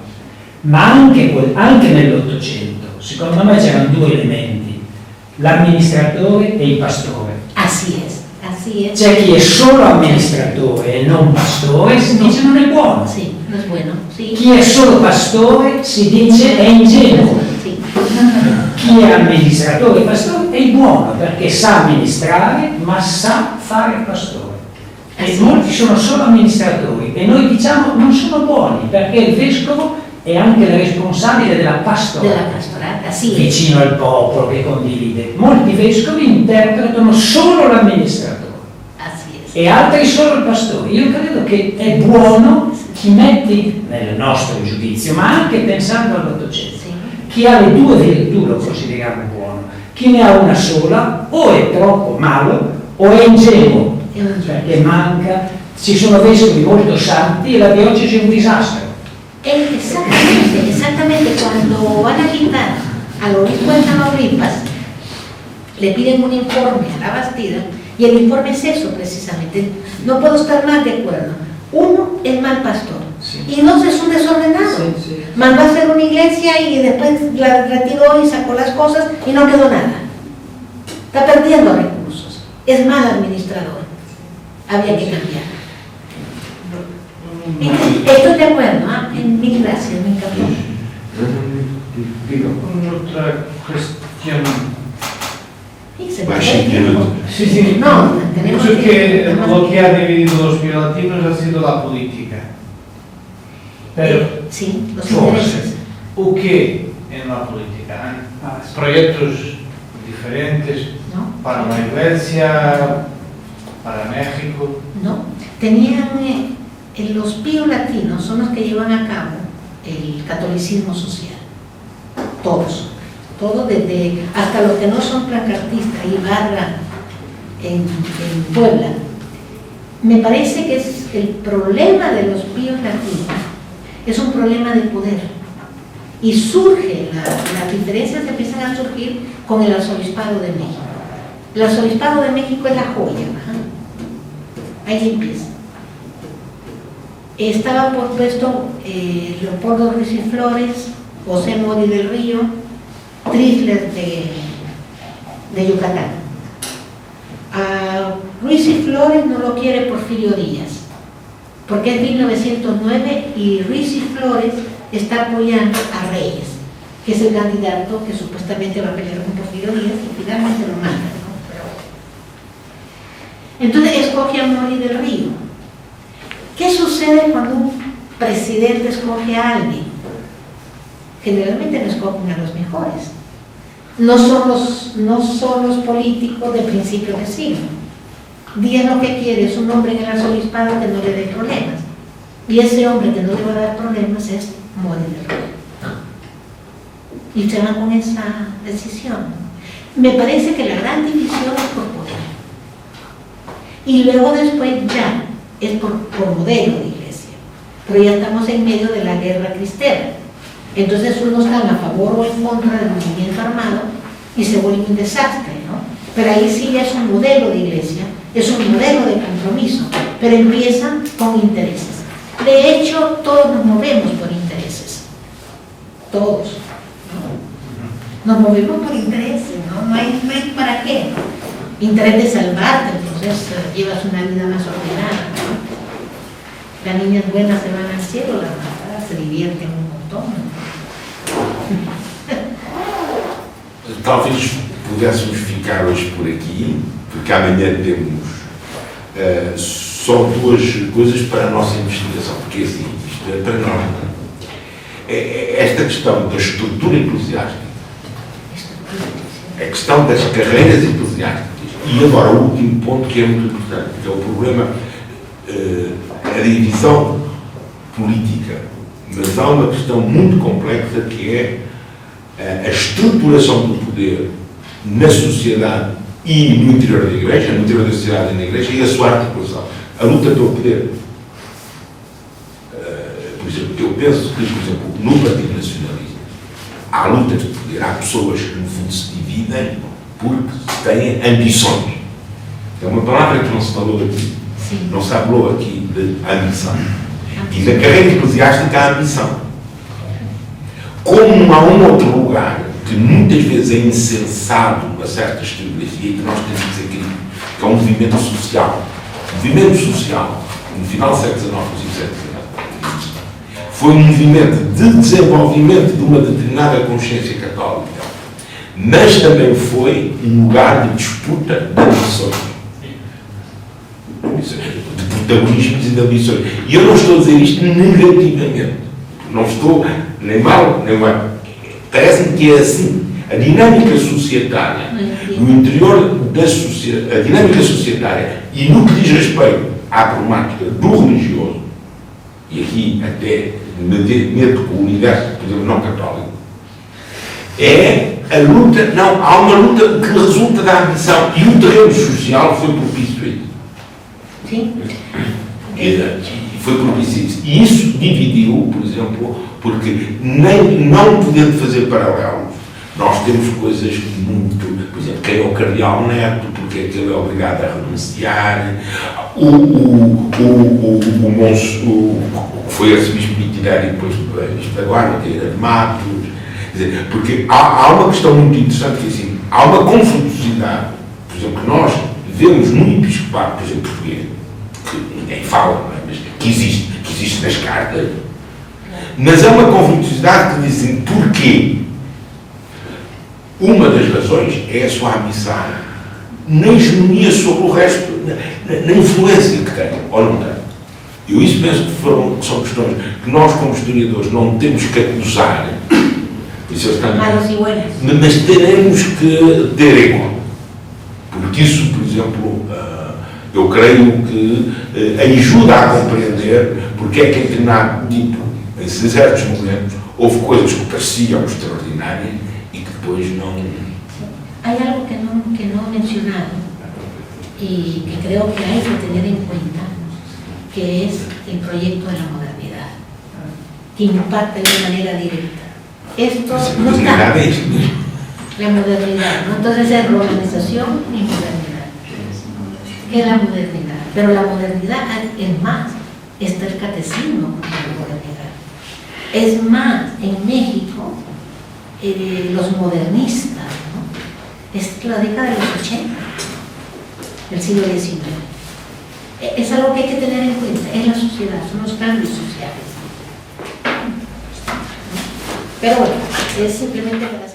Ma anche nell'Ottocento, secondo me c'erano due elementi, l'amministratore e il pastore. Así es. C'è chi è solo amministratore e non pastore, si dice non è buono. Sí, no es bueno. Sí. Chi è solo pastore si dice è ingenuo. Sí. Chi è amministratore e pastore è buono perché sa amministrare ma sa fare il pastore. E molti sono solo amministratori e noi diciamo non sono buoni perché il vescovo è anche il responsabile della pastorale. De la pastorata, así es. Vicino al popolo che condivide. Molti vescovi interpretano solo l'amministratore Así es. e altri solo il pastore. Io credo che è buono chi metti, nel nostro giudizio, ma anche pensando all'Ottocento, Sí. chi ha le due virtù lo consideriamo buono, chi ne ha una sola o è troppo malo o è ingenuo, perché manca, ci sono vescovi molto santi e la diocesi è un disastro. Exactamente, cuando van a quitar al obispo de Tamaulipas, le piden un informe a la Bastida y el informe es eso precisamente. No puedo estar más de acuerdo. Uno es mal pastor y dos es un desordenado. Mandó a hacer una iglesia y después la retiró y sacó las cosas y no quedó nada. Está perdiendo recursos. Es mal administrador. Había que cambiar. Estoy de acuerdo, mil gracias, me encantó. Otra cuestión. Sí, sí. No, tenemos que lo que ha dividido los biolatinos ha sido la política. Pero, sí, los intereses. ¿O qué en la política? Proyectos diferentes para la iglesia, para México. No, tenían los píos latinos son los que llevan a cabo el catolicismo social. Todos, desde hasta los que no son placartistas, Ibarra en Puebla. Me parece que el problema de los píos latinos es un problema de poder. Y surge, las diferencias empiezan a surgir con el arzobispado de México. El arzobispado de México es la joya. Ahí empieza. Estaba por puesto Leopoldo Ruiz y Flores, José Mori del Río, Trisler de Yucatán. A Ruiz y Flores no lo quiere Porfirio Díaz, porque es 1909 y Ruiz y Flores está apoyando a Reyes, que es el candidato que supuestamente va a pelear con Porfirio Díaz y finalmente lo manda, ¿no? Entonces escoge a Mori del Río. ¿Qué sucede cuando un presidente escoge a alguien? Generalmente no escogen a los mejores. No son los políticos de principio de siglo. Díaz lo que quiere es un hombre en el arzobispado que no le dé problemas. Y ese hombre que no le va a dar problemas es Mori del Río. Y se van con esa decisión. Me parece que la gran división es por poder. Y luego después ya es por modelo de iglesia, pero ya estamos en medio de la guerra cristera. Entonces unos están a favor o en contra del movimiento armado y se vuelve un desastre, ¿no? Pero ahí sí ya es un modelo de iglesia, es un modelo de compromiso, pero empiezan con intereses. De hecho, todos nos movemos por intereses, todos, ¿no? Nos movemos por intereses, ¿no? No hay para qué, ¿no? Interés de salvarte, entonces llevas una vida más ordenada, ¿no? Las niñas buenas se van al cielo, las malvadas se divierten un montón. Talvez pudéssemos ficar hoje por aqui, porque amanhã temos só duas coisas para a nossa investigação, porque assim, isto é para nós. esta questão da estrutura eclesiástica, a questão das carreiras eclesiásticas, e agora o último ponto que é muito importante, que é o problema, a divisão política, mas há uma questão muito complexa que é a estruturação do poder na sociedade e no interior da Igreja, no interior da sociedade e na Igreja, e a sua articulação, a luta pelo poder. Por exemplo, eu penso que, por exemplo, no Partido Nacionalista há lutas de poder, há pessoas que no fundo se dividem porque têm ambições. É uma palavra que não se falou aqui. Sim. Não se falou aqui de ambição. E na carreira eclesiástica há ambição. Como não há um outro lugar que muitas vezes é insensado uma certa historiografia e que nós temos que ser críticos, que é um movimento social. O movimento social, no final do século XIX, no século XIX, foi um movimento de desenvolvimento de uma determinada consciência católica, mas também foi um lugar de disputa de ambições, de protagonismos e de ambições. E eu não estou a dizer isto negativamente, não estou nem mal, nem mal. Parece-me que é assim. A dinâmica societária, no interior da sociedade, a dinâmica societária e no que diz respeito à problemática do religioso, e aqui até meto com o universo, por exemplo, não católico, é a luta, não, há uma luta que resulta da ambição, e o terreno social foi propício a isso. Sim. E foi propício a isso. E isso dividiu, por exemplo, porque nem, não podendo fazer paralelos, nós temos coisas muito, por exemplo, quem é o Cardeal Neto, porque é que ele é obrigado a renunciar, foi arcebispo de Itinério e depois bispo da Guarda, que era de Matos, quer dizer, porque há uma questão muito interessante que é assim, há uma conflituosidade, por exemplo, que nós vemos no episcopado, por exemplo, português, que ninguém fala, não é? Mas que existe nas cartas, mas há uma conflituosidade que dizem porquê. Uma das razões é a sua ambição na hegemonia sobre o resto, na influência que tem, ou não tem. Eu isso penso que são questões que nós, como historiadores, não temos que acusar, mas teremos que ter em conta. Porque isso, por exemplo, eu creio que ajuda a compreender porque é que em determinado tipo, em certos momentos, houve coisas que pareciam extraordinárias e que depois não... Há algo que no he mencionado y que creo que hay que tener en cuenta, que es el proyecto de la modernidad, que impacta de una manera directa. Esto no está... La modernidad, ¿no? Entonces es romanización y modernidad. ¿Qué es la modernidad? Pero la modernidad es más, está el catecismo contra la modernidad. Es más, en México, los modernistas, ¿no? Es la década de los 80, del siglo XIX. Es algo que hay que tener en cuenta, es la sociedad, son los cambios sociales. Pero bueno, es simplemente para hacer...